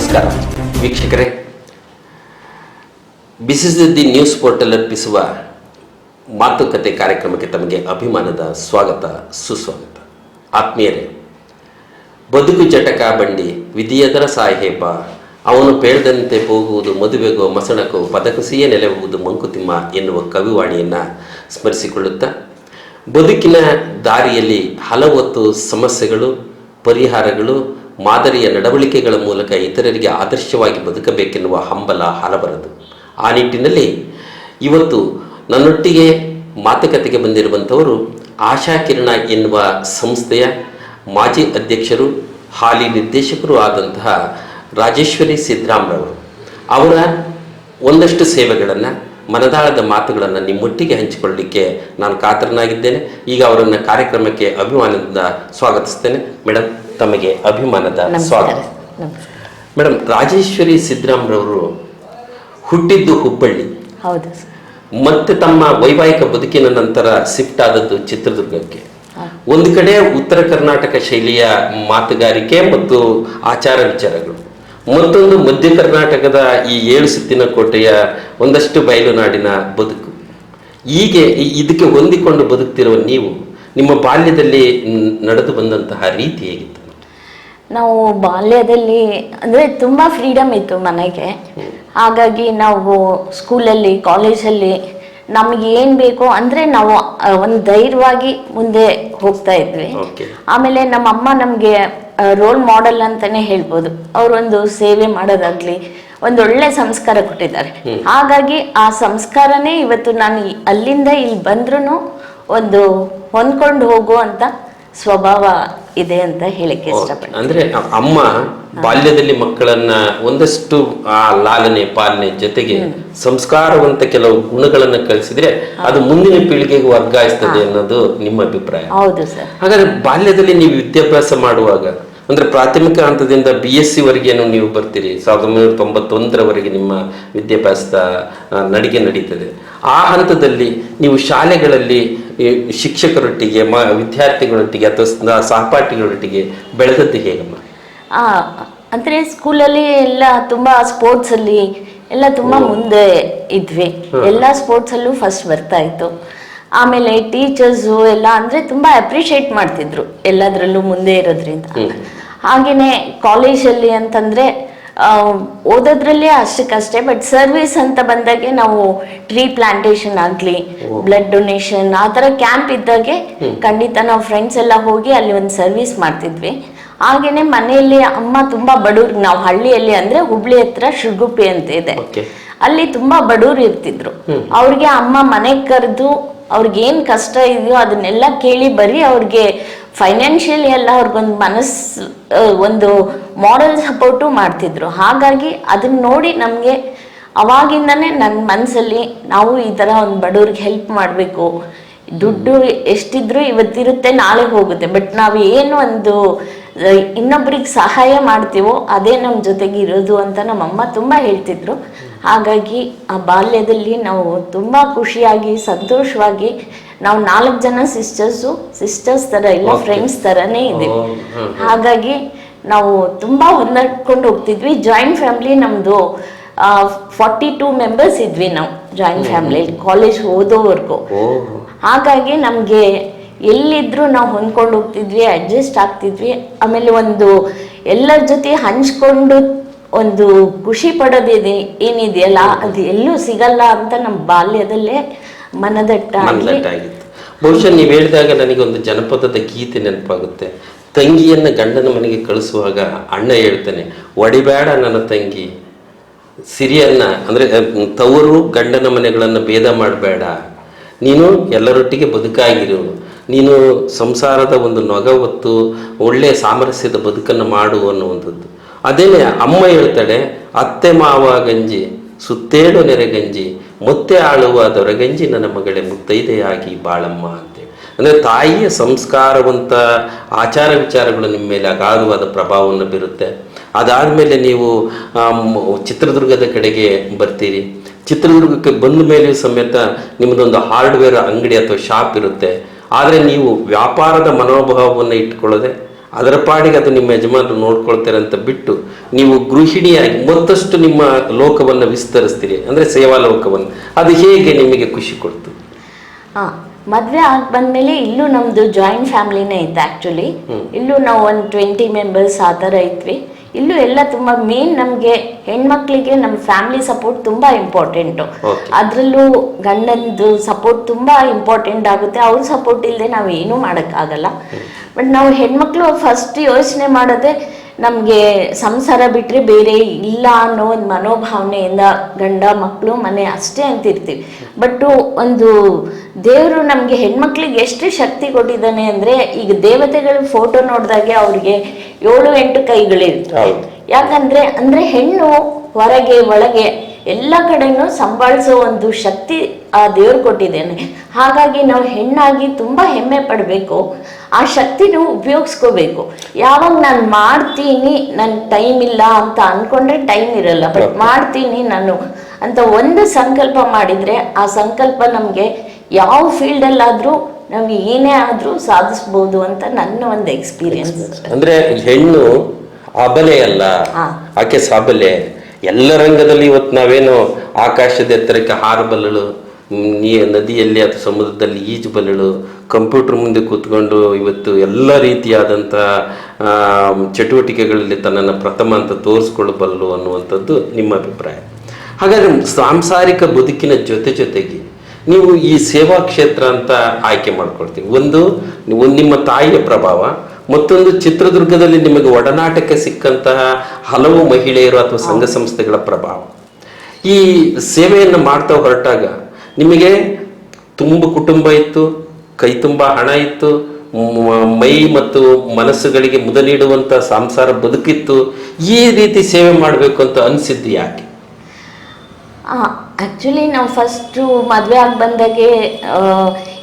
ನಮಸ್ಕಾರ ವೀಕ್ಷಕರೇ, ಬಿಸಿಸಿದ್ದಿ news portal ಅರ್ಪಿಸುವ ಮಾತುಕತೆ ಕಾರ್ಯಕ್ರಮಕ್ಕೆ ತಮಗೆ ಅಭಿಮಾನದ ಸ್ವಾಗತ ಸುಸ್ವಾಗತ. ಆತ್ಮೀಯರೇ, ಬದುಕು ಜಟಕ ಬಂಡಿ ವಿಧಿಯದರ ಸಾಹೇಬ, ಅವನು ಪೇಳ್ದಂತೆ ಹೋಗುವುದು ಮದುವೆಗೋ ಮಸಣಕೋ ಪದಕುಸಿಯೇ ನೆಲೆಯುವುದು ಮಂಕುತಿಮ್ಮ ಎನ್ನುವ ಕವಿವಾಣಿಯನ್ನು ಸ್ಮರಿಸಿಕೊಳ್ಳುತ್ತಾ, ಬದುಕಿನ ದಾರಿಯಲ್ಲಿ ಹಲವತ್ತು ಸಮಸ್ಯೆಗಳು, ಪರಿಹಾರಗಳು, ಮಾದರಿಯ ನಡವಳಿಕೆಗಳ ಮೂಲಕ ಇತರರಿಗೆ ಆದರ್ಶವಾಗಿ ಬದುಕಬೇಕೆನ್ನುವ ಹಂಬಲ ಹಲವರದು. ಆ ನಿಟ್ಟಿನಲ್ಲಿ ಇವತ್ತು ನನ್ನೊಟ್ಟಿಗೆ ಮಾತುಕತೆಗೆ ಬಂದಿರುವಂಥವರು ಆಶಾಕಿರಣ ಎನ್ನುವ ಸಂಸ್ಥೆಯ ಮಾಜಿ ಅಧ್ಯಕ್ಷರು, ಹಾಲಿ ನಿರ್ದೇಶಕರು ಆದಂತಹ ರಾಜೇಶ್ವರಿ ಸಿದ್ದರಾಮ್ರವರು. ಅವರ ಒಂದಷ್ಟು ಸೇವೆಗಳನ್ನು, ಮನದಾಳದ ಮಾತುಗಳನ್ನು ನಿಮ್ಮೊಟ್ಟಿಗೆ ಹಂಚಿಕೊಳ್ಳಲಿಕ್ಕೆ ನಾನು ಕಾತರನಾಗಿದ್ದೇನೆ. ಈಗ ಅವರನ್ನು ಕಾರ್ಯಕ್ರಮಕ್ಕೆ ಅಭಿಮಾನದಿಂದ ಸ್ವಾಗತಿಸ್ತೇನೆ. ಮೇಡಮ್, ತಮಗೆ ಅಭಿಮಾನದ ಸ್ವಾಗತ. ಮೇಡಮ್, ರಾಜೇಶ್ವರಿ ಸಿದ್ದರಾಮ್ರವರು ಹುಟ್ಟಿದ್ದು ಹುಬ್ಬಳ್ಳಿ, ಹೌದು, ಮತ್ತೆ ತಮ್ಮ ವೈವಾಹಿಕ ಬದುಕಿನ ನಂತರ ಶಿಫ್ಟ್ ಆದದ್ದು ಚಿತ್ರದುರ್ಗಕ್ಕೆ. ಒಂದು ಕಡೆ ಉತ್ತರ ಕರ್ನಾಟಕ ಶೈಲಿಯ ಮಾತುಗಾರಿಕೆ ಮತ್ತು ಆಚಾರ ವಿಚಾರಗಳು, ಮತ್ತೊಂದು ಮಧ್ಯ ಕರ್ನಾಟಕದ ಈ 7 ಸುತ್ತಿನ ಕೋಟೆಯ ಒಂದಷ್ಟು ಬಯಲು ನಾಡಿನ ಬದುಕು. ಹೀಗೆ ಇದಕ್ಕೆ ಹೊಂದಿಕೊಂಡು ಬದುಕ್ತಿರುವ ನೀವು, ನಿಮ್ಮ ಬಾಲ್ಯದಲ್ಲಿ ನಡೆದು ಬಂದಂತಹ ರೀತಿ ಹೇಗಿತ್ತು? ನಾವು ಬಾಲ್ಯದಲ್ಲಿ ಅಂದರೆ ತುಂಬ ಫ್ರೀಡಮ್ ಇತ್ತು ಮನೆಗೆ. ಹಾಗಾಗಿ ನಾವು ಸ್ಕೂಲಲ್ಲಿ, ಕಾಲೇಜಲ್ಲಿ ನಮಗೆ ಏನು ಬೇಕೋ ಅಂದರೆ ನಾವು ಒಂದು ಧೈರ್ಯವಾಗಿ ಮುಂದೆ ಹೋಗ್ತಾ ಇದ್ವಿ. ಆಮೇಲೆ ನಮ್ಮಮ್ಮ ನಮಗೆ ರೋಲ್ ಮಾಡೆಲ್ ಅಂತಲೇ ಹೇಳ್ಬೋದು. ಅವರೊಂದು ಸೇವೆ ಮಾಡೋದಾಗ್ಲಿ, ಒಂದೊಳ್ಳೆ ಸಂಸ್ಕಾರ ಕೊಟ್ಟಿದ್ದಾರೆ. ಹಾಗಾಗಿ ಆ ಸಂಸ್ಕಾರನೇ ಇವತ್ತು ನಾನು ಅಲ್ಲಿಂದ ಇಲ್ಲಿ ಬಂದ್ರೂ ಒಂದು ಹೊಂದ್ಕೊಂಡು ಹೋಗುವಂಥ ಸ್ವಭಾವ ಇದೆ ಅಂತ ಹೇಳಿಕ್ಕೆ ಇಷ್ಟಪಡ್ತೀನಿ. ಅಂದ್ರೆ ಅಮ್ಮ ಬಾಲ್ಯದಲ್ಲಿ ಮಕ್ಕಳನ್ನ ಒಂದಷ್ಟು ಆ ಲಾಲನೆ ಪಾಲನೆ ಜೊತೆಗೆ ಸಂಸ್ಕಾರವಂತ ಕೆಲವು ಗುಣಗಳನ್ನ ಕಲಿಸಿದ್ರೆ ಅದು ಮುಂದಿನ ಪೀಳಿಗೆಗೆ ವರ್ಗಾಯಿಸ್ತದೆ ಅನ್ನೋದು ನಿಮ್ಮ ಅಭಿಪ್ರಾಯ? ಹೌದು ಸರ್. ಹಾಗಾದ್ರೆ ಬಾಲ್ಯದಲ್ಲಿ ನೀವು ವಿದ್ಯಾಭ್ಯಾಸ ಮಾಡುವಾಗ, ಅಂದ್ರೆ ಪ್ರಾಥಮಿಕ ಹಂತದಿಂದ BSc ವರೆಗೇನು ನೀವು ಬರ್ತೀರಿ, 1991ರವರೆಗೆ ನಿಮ್ಮ ವಿದ್ಯಾಭ್ಯಾಸದ ನಡಿಗೆ ನಡೀತದೆ. ಆ ಹಂತದಲ್ಲಿ ನೀವು ಶಾಲೆಗಳಲ್ಲಿ ಶಿಕ್ಷಕರೊಟ್ಟಿಗೆ, ವಿದ್ಯಾರ್ಥಿಗಳೊಟ್ಟಿಗೆ ಅಥವಾ ಸಹಪಾಠಿಗಳೊಟ್ಟಿಗೆ ಬೆಳೆದದ್ದು ಹೇಗಮ್ಮ? ಅಂದರೆ ಸ್ಕೂಲಲ್ಲಿ ಎಲ್ಲ ತುಂಬ ಸ್ಪೋರ್ಟ್ಸಲ್ಲಿ ಎಲ್ಲ ತುಂಬ ಮುಂದೆ ಇದ್ವಿ. ಎಲ್ಲ ಸ್ಪೋರ್ಟ್ಸಲ್ಲೂ ಫಸ್ಟ್ ಬರ್ತಾ ಇತ್ತು. ಆಮೇಲೆ ಟೀಚರ್ಸು ಎಲ್ಲ ಅಂದರೆ ತುಂಬ ಅಪ್ರಿಷಿಯೇಟ್ ಮಾಡ್ತಿದ್ರು ಎಲ್ಲದರಲ್ಲೂ ಮುಂದೆ ಇರೋದ್ರಿಂದ. ಹಾಗೆಯೇ ಕಾಲೇಜಲ್ಲಿ ಅಂತಂದರೆ ಓದೋದ್ರಲ್ಲೇ ಅಷ್ಟಕ್ಕಷ್ಟೇ, ಬಟ್ ಸರ್ವಿಸ್ ಅಂತ ಬಂದಾಗೆ ನಾವು ಟ್ರೀ ಪ್ಲಾಂಟೇಶನ್ ಆಗಲಿ, ಬ್ಲಡ್ ಡೊನೇಷನ್, ಆ ಥರ ಕ್ಯಾಂಪ್ ಇದ್ದಾಗೆ ಖಂಡಿತ ನಾವು ಫ್ರೆಂಡ್ಸ್ ಎಲ್ಲ ಹೋಗಿ ಅಲ್ಲಿ ಒಂದು ಸರ್ವಿಸ್ ಮಾಡ್ತಿದ್ವಿ. ಹಾಗೆಯೇ ಮನೆಯಲ್ಲಿ ಅಮ್ಮ ತುಂಬ ಬಡವ್ರು, ನಾವು ಹಳ್ಳಿಯಲ್ಲಿ ಅಂದರೆ ಹುಬ್ಳಿ ಹತ್ರ ಶಿರ್ಗುಪ್ಪಿ ಅಂತ ಇದೆ, ಅಲ್ಲಿ ತುಂಬ ಬಡವ್ರು ಇರ್ತಿದ್ರು. ಅವ್ರಿಗೆ ಅಮ್ಮ ಮನೆಗೆ ಕರೆದು ಅವ್ರಿಗೇನು ಕಷ್ಟ ಇದೆಯೋ ಅದನ್ನೆಲ್ಲ ಕೇಳಿ ಬರೀ ಅವ್ರಿಗೆ ಫೈನಾನ್ಷಿಯಲಿ ಎಲ್ಲ ಅವ್ರಿಗೊಂದು ಮನಸ್ಸು, ಒಂದು ಮಾರಲ್ ಸಪೋರ್ಟು ಮಾಡ್ತಿದ್ರು. ಹಾಗಾಗಿ ಅದನ್ನ ನೋಡಿ ನಮಗೆ ಅವಾಗಿಂದನೇ ನನ್ನ ಮನಸ್ಸಲ್ಲಿ ನಾವು ಈ ಥರ ಒಂದು ಬಡವ್ರಿಗೆ ಹೆಲ್ಪ್ ಮಾಡಬೇಕು. ದುಡ್ಡು ಎಷ್ಟಿದ್ರು ಇವತ್ತಿರುತ್ತೆ, ನಾಳೆ ಹೋಗುತ್ತೆ, ಬಟ್ ನಾವು ಏನು ಒಂದು ಇನ್ನೊಬ್ರಿಗೆ ಸಹಾಯ ಮಾಡ್ತೀವೋ ಅದೇ ನಮ್ಮ ಜೊತೆಗೆ ಇರೋದು ಅಂತ ನಮ್ಮಮ್ಮ ತುಂಬ ಹೇಳ್ತಿದ್ರು. ಹಾಗಾಗಿ ಆ ಬಾಲ್ಯದಲ್ಲಿ ನಾವು ತುಂಬ ಖುಷಿಯಾಗಿ ಸಂತೋಷವಾಗಿ, ನಾವು 4 ಜನ ಸಿಸ್ಟರ್ಸ್ ಥರ ಇಲ್ಲ, ಫ್ರೆಂಡ್ಸ್ ಥರನೇ ಇದ್ದೀವಿ. ಹಾಗಾಗಿ ನಾವು ತುಂಬ ಹೊಂದಾಡ್ಕೊಂಡು ಹೋಗ್ತಿದ್ವಿ. ಜಾಯಿಂಟ್ ಫ್ಯಾಮಿಲಿ ನಮ್ಮದು 42 ಮೆಂಬರ್ಸ್ ಇದ್ವಿ ನಾವು ಜಾಯಿಂಟ್ ಫ್ಯಾಮಿಲಿಯಲ್ಲಿ ಕಾಲೇಜ್ ಓದೋವರೆಗೂ. ಹಾಗಾಗಿ ನಮಗೆ ಎಲ್ಲಿದ್ರೂ ನಾವು ಹೊಂದ್ಕೊಂಡು ಹೋಗ್ತಿದ್ವಿ, ಅಡ್ಜಸ್ಟ್ ಆಗ್ತಿದ್ವಿ. ಆಮೇಲೆ ಒಂದು ಎಲ್ಲರ ಜೊತೆ ಹಂಚ್ಕೊಂಡು ಒಂದು ಖುಷಿ ಪಡೋದಿದೆ ಏನಿದೆಯಲ್ಲ, ಅದು ಎಲ್ಲೂ ಸಿಗಲ್ಲ ಅಂತ ನಮ್ಮ ಬಾಲ್ಯದಲ್ಲೇ ಮನದಟ್ಟಾಗಿತ್ತು. ಬಹುಶಃ ನೀವು ಹೇಳಿದಾಗ ನನಗೆ ಒಂದು ಜನಪದದ ಗೀತೆ ನೆನಪಾಗುತ್ತೆ. ತಂಗಿಯನ್ನ ಗಂಡನ ಮನೆಗೆ ಕಳಿಸುವಾಗ ಅಣ್ಣ ಹೇಳ್ತಾನೆ, ಒಡಿಬೇಡ ನನ್ನ ತಂಗಿ ಸಿರಿಯನ್ನ, ಅಂದ್ರೆ ತವರು ಗಂಡನ ಮನೆಗಳನ್ನ ಭೇದ ಮಾಡಬೇಡ, ನೀನು ಎಲ್ಲರೊಟ್ಟಿಗೆ ಬದುಕಾಗಿರು, ನೀನು ಸಂಸಾರದ ಒಂದು ನೊಗ ಹೊತ್ತು ಒಳ್ಳೆಯ ಸಾಮರಸ್ಯದ ಬದುಕನ್ನು ಮಾಡು ಅನ್ನುವಂಥದ್ದು. ಅದೇನೇ ಅಮ್ಮ ಹೇಳ್ತಾಳೆ, ಅತ್ತೆ ಮಾವ ಗಂಜಿ ಸುತ್ತೇಳು ನೆರೆಗಂಜಿ ಮತ್ತೆ ಆಳುವ ದೊರೆಗಂಜಿ ನನ್ನ ಮಗಳೇ ಮುತ್ತೈದೆಯಾಗಿ ಬಾಳಮ್ಮ ಅಂತೇಳಿ. ಅಂದರೆ ತಾಯಿಯ ಸಂಸ್ಕಾರವಂತ ಆಚಾರ ವಿಚಾರಗಳು ನಿಮ್ಮ ಮೇಲೆ ಅಗಾಧವಾದ ಪ್ರಭಾವವನ್ನು ಬೀರುತ್ತೆ. ಅದಾದಮೇಲೆ ನೀವು ಚಿತ್ರದುರ್ಗದ ಕಡೆಗೆ ಬರ್ತೀರಿ. ಚಿತ್ರದುರ್ಗಕ್ಕೆ ಬಂದ ಮೇಲೆಯೂ ಸಮೇತ ನಿಮ್ಮದೊಂದು ಹಾರ್ಡ್ವೇರ್ ಅಂಗಡಿ ಅಥವಾ ಶಾಪ್ ಇರುತ್ತೆ. ಆದರೆ ನೀವು ವ್ಯಾಪಾರದ ಮನೋಭಾವವನ್ನು ಇಟ್ಕೊಳ್ಳದೆ ಅದರ ಪಾಡಿಗೆ ಅದು ನಿಮ್ಮ ಯಜಮಾನರು ನೋಡ್ಕೊಳ್ತಾರೆ ಅಂತ ಬಿಟ್ಟು ನೀವು ಗೃಹಿಣಿಯಾಗಿ ಮತ್ತಷ್ಟು ನಿಮ್ಮ ಲೋಕವನ್ನು ವಿಸ್ತರಿಸ್ತೀರಿ, ಅಂದರೆ ಸೇವಾ ಲೋಕವನ್ನು. ಅದು ಹೇಗೆ ನಿಮಗೆ ಖುಷಿ ಕೊಡ್ತು? ಮದುವೆ ಆಗಿ ಬಂದಮೇಲೆ ಇಲ್ಲೂ ನಮ್ಮದು ಜಾಯಿಂಟ್ ಫ್ಯಾಮಿಲಿನೇ ಇತ್ತು ಆ್ಯಕ್ಚುಲಿ. ಇಲ್ಲೂ ನಾವು ಒಂದು 20 ಮೆಂಬರ್ಸ್ ಆ ಥರ ಇದ್ವಿ. ಇಲ್ಲೂ ಎಲ್ಲ ತುಂಬ ಮೇನ್ ನಮಗೆ ಹೆಣ್ಮಕ್ಳಿಗೆ ನಮ್ಮ ಫ್ಯಾಮಿಲಿ ಸಪೋರ್ಟ್ ತುಂಬ ಇಂಪಾರ್ಟೆಂಟು. ಅದರಲ್ಲೂ ಗಂಡನದು ಸಪೋರ್ಟ್ ತುಂಬ ಇಂಪಾರ್ಟೆಂಟ್ ಆಗುತ್ತೆ. ಅವ್ರ ಸಪೋರ್ಟ್ ಇಲ್ಲದೆ ನಾವು ಏನೂ ಮಾಡೋಕ್ಕಾಗಲ್ಲ. ಬಟ್ ನಾವು ಹೆಣ್ಮಕ್ಳು ಫಸ್ಟ್ ಯೋಚನೆ ಮಾಡೋದೇ ನಮಗೆ ಸಂಸಾರ ಬಿಟ್ಟರೆ ಬೇರೆ ಇಲ್ಲ ಅನ್ನೋ ಒಂದು ಮನೋಭಾವನೆಯಿಂದ ಗಂಡ ಮಕ್ಕಳು ಮನೆ ಅಷ್ಟೇ ಅಂತಿರ್ತೀವಿ. ಬಟ್ ಒಂದು ದೇವರು ನಮಗೆ ಹೆಣ್ಮಕ್ಳಿಗೆ ಎಷ್ಟು ಶಕ್ತಿ ಕೊಟ್ಟಿದ್ದಾನೆ ಅಂದರೆ, ಈಗ ದೇವತೆಗಳ ಫೋಟೋ ನೋಡಿದಾಗೆ ಅವ್ರಿಗೆ 7-8 ಕೈಗಳಿರ್ತವೆ. ಯಾಕಂದ್ರೆ ಹೆಣ್ಣು ಹೊರಗೆ ಒಳಗೆ ಎಲ್ಲ ಕಡೆನೂ ಸಂಭಾಳಿಸೋ ಒಂದು ಶಕ್ತಿ ಆ ದೇವ್ರು ಕೊಟ್ಟಿದ್ದೇನೆ. ಹಾಗಾಗಿ ನಾವು ಹೆಣ್ಣಾಗಿ ತುಂಬ ಹೆಮ್ಮೆ ಪಡಬೇಕು. ಆ ಶಕ್ತಿನೂ ಉಪಯೋಗಿಸ್ಕೋಬೇಕು. ಯಾವಾಗ ನಾನು ಮಾಡ್ತೀನಿ, ನನ್ನ ಟೈಮ್ ಇಲ್ಲ ಅಂತ ಅಂದ್ಕೊಂಡ್ರೆ ಟೈಮ್ ಇರಲ್ಲ. ಬಟ್ ಮಾಡ್ತೀನಿ ನಾನು ಅಂತ ಒಂದು ಸಂಕಲ್ಪ ಮಾಡಿದರೆ ಆ ಸಂಕಲ್ಪ ನಮಗೆ ಯಾವ ಫೀಲ್ಡಲ್ಲಾದರೂ ನಾವು ಏನೇ ಆದರೂ ಸಾಧಿಸ್ಬೋದು ಅಂತ ನನ್ನ ಒಂದು ಎಕ್ಸ್ಪೀರಿಯನ್ಸ್. ಅಂದರೆ ಹೆಣ್ಣು ಅಬಲೆ ಅಲ್ಲ, ಆಕೆ ಸಾಬಲೆ. ಎಲ್ಲ ರಂಗದಲ್ಲಿ ಇವತ್ತು ನಾವೇನು ಆಕಾಶದ ಎತ್ತರಕ್ಕೆ ಹಾರಬಲ್ಲಳು, ನದಿಯಲ್ಲಿ ಅಥವಾ ಸಮುದ್ರದಲ್ಲಿ ಈಜಬಲ್ಲಳು, ಕಂಪ್ಯೂಟರ್ ಮುಂದೆ ಕೂತ್ಕೊಂಡು ಇವತ್ತು ಎಲ್ಲ ರೀತಿಯಾದಂಥ ಚಟುವಟಿಕೆಗಳಲ್ಲಿ ತನ್ನನ್ನು ಪ್ರಥಮ ಅಂತ ತೋರಿಸ್ಕೊಳ್ಳಬಲ್ಲಳು ಅನ್ನುವಂಥದ್ದು ನಿಮ್ಮ ಅಭಿಪ್ರಾಯ. ಹಾಗಾದರೆ ಸಾಂಸಾರಿಕ ಬದುಕಿನ ಜೊತೆಗೆ ನೀವು ಈ ಸೇವಾ ಕ್ಷೇತ್ರ ಅಂತ ಆಯ್ಕೆ ಮಾಡ್ಕೊಳ್ತೀವಿ. ಒಂದು ನಿಮ್ಮ ತಾಯಿಯ ಪ್ರಭಾವ, ಮತ್ತೊಂದು ಚಿತ್ರದುರ್ಗದಲ್ಲಿ ನಿಮಗೆ ಒಡನಾಟಕ್ಕೆ ಸಿಕ್ಕಂತಹ ಹಲವು ಮಹಿಳೆಯರು ಅಥವಾ ಸಂಘ ಸಂಸ್ಥೆಗಳ ಪ್ರಭಾವ. ಈ ಸೇವೆಯನ್ನು ಮಾಡ್ತಾ ಹೊರಟಾಗ ನಿಮಗೆ ತುಂಬ ಕುಟುಂಬ ಇತ್ತು, ಕೈ ತುಂಬ ಹಣ ಇತ್ತು, ಮೈ ಮತ್ತು ಮನಸ್ಸುಗಳಿಗೆ ಮುದ ನೀಡುವಂಥ ಸಂಸಾರ ಬದುಕಿತ್ತು. ಈ ರೀತಿ ಸೇವೆ ಮಾಡಬೇಕು ಅಂತ ಅನಿಸಿದ್ದು ಯಾಕೆ? ಆ್ಯಕ್ಚುಲಿ ನಾವು ಫಸ್ಟು ಮದುವೆ ಆಗಿ ಬಂದಾಗೆ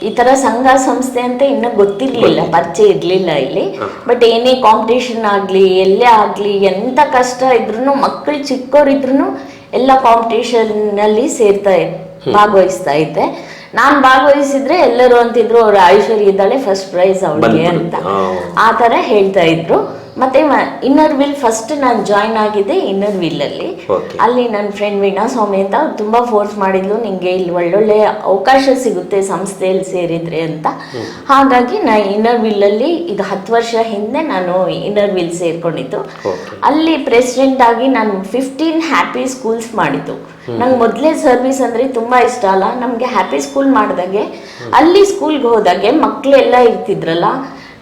ಈ ಥರ ಸಂಘ ಸಂಸ್ಥೆ ಅಂತ ಇನ್ನೂ ಗೊತ್ತಿರಲಿಲ್ಲ, ಪರಿಚಯ ಇರಲಿಲ್ಲ ಇಲ್ಲಿ. ಬಟ್ ಏನೇ ಕಾಂಪಿಟೇಷನ್ ಆಗಲಿ ಎಲ್ಲೇ ಆಗಲಿ ಎಂಥ ಕಷ್ಟ ಇದ್ರೂ, ಮಕ್ಕಳು ಚಿಕ್ಕವರಿದ್ರೂ ಎಲ್ಲ ಕಾಂಪಿಟೇಷನ್ನಲ್ಲಿ ಭಾಗವಹಿಸ್ತಾ ಇದ್ದೆ. ನಾನು ಭಾಗವಹಿಸಿದ್ರೆ ಎಲ್ಲರೂ ಅಂತಿದ್ರು ಅವ್ರು ಐಶ್ವರ್ಯ ಇದ್ದಾಳೆ ಫಸ್ಟ್ ಪ್ರೈಸ್ ಅವಳಿಗೆ ಅಂತ ಆ ಥರ ಹೇಳ್ತಾ ಇದ್ರು. ಮತ್ತೆ ಇನ್ನರ್ ವಿಲ್ ಫಸ್ಟ್ ನಾನು ಜಾಯ್ನ್ ಆಗಿದ್ದೆ ಇನ್ನರ್ ವಿಲ್ ಅಲ್ಲಿ ನನ್ನ ಫ್ರೆಂಡ್ ವೀಣಾ ಸ್ವಾಮಿ ಅಂತ ಅವ್ರು ತುಂಬ ಫೋರ್ಸ್ ಮಾಡಿದ್ಲು, ನಿಂಗೆ ಇಲ್ಲಿ ಒಳ್ಳೊಳ್ಳೆ ಅವಕಾಶ ಸಿಗುತ್ತೆ ಸಂಸ್ಥೆಯಲ್ಲಿ ಸೇರಿದ್ರೆ ಅಂತ. ಹಾಗಾಗಿ ನಾನು ಇನ್ನರ್ ವಿಲ್ಲಲ್ಲಿ ಈಗ 10 ವರ್ಷ ಹಿಂದೆ ನಾನು ಇನ್ನರ್ ವಿಲ್ ಸೇರ್ಕೊಂಡಿದ್ದು. ಅಲ್ಲಿ ಪ್ರೆಸಿಡೆಂಟ್ ಆಗಿ ನಾನು 15 ಹ್ಯಾಪಿ ಸ್ಕೂಲ್ಸ್ ಮಾಡಿದ್ದು. ನಂಗೆ ಮೊದಲೇ ಸರ್ವಿಸ್ ಅಂದರೆ ತುಂಬ ಇಷ್ಟ ಅಲ್ಲ. ನಮಗೆ ಹ್ಯಾಪಿ ಸ್ಕೂಲ್ ಮಾಡಿದಾಗೆ ಅಲ್ಲಿ ಸ್ಕೂಲ್ಗೆ ಹೋದಾಗೆ ಮಕ್ಕಳೆಲ್ಲ ಇರ್ತಿದ್ರಲ್ಲ,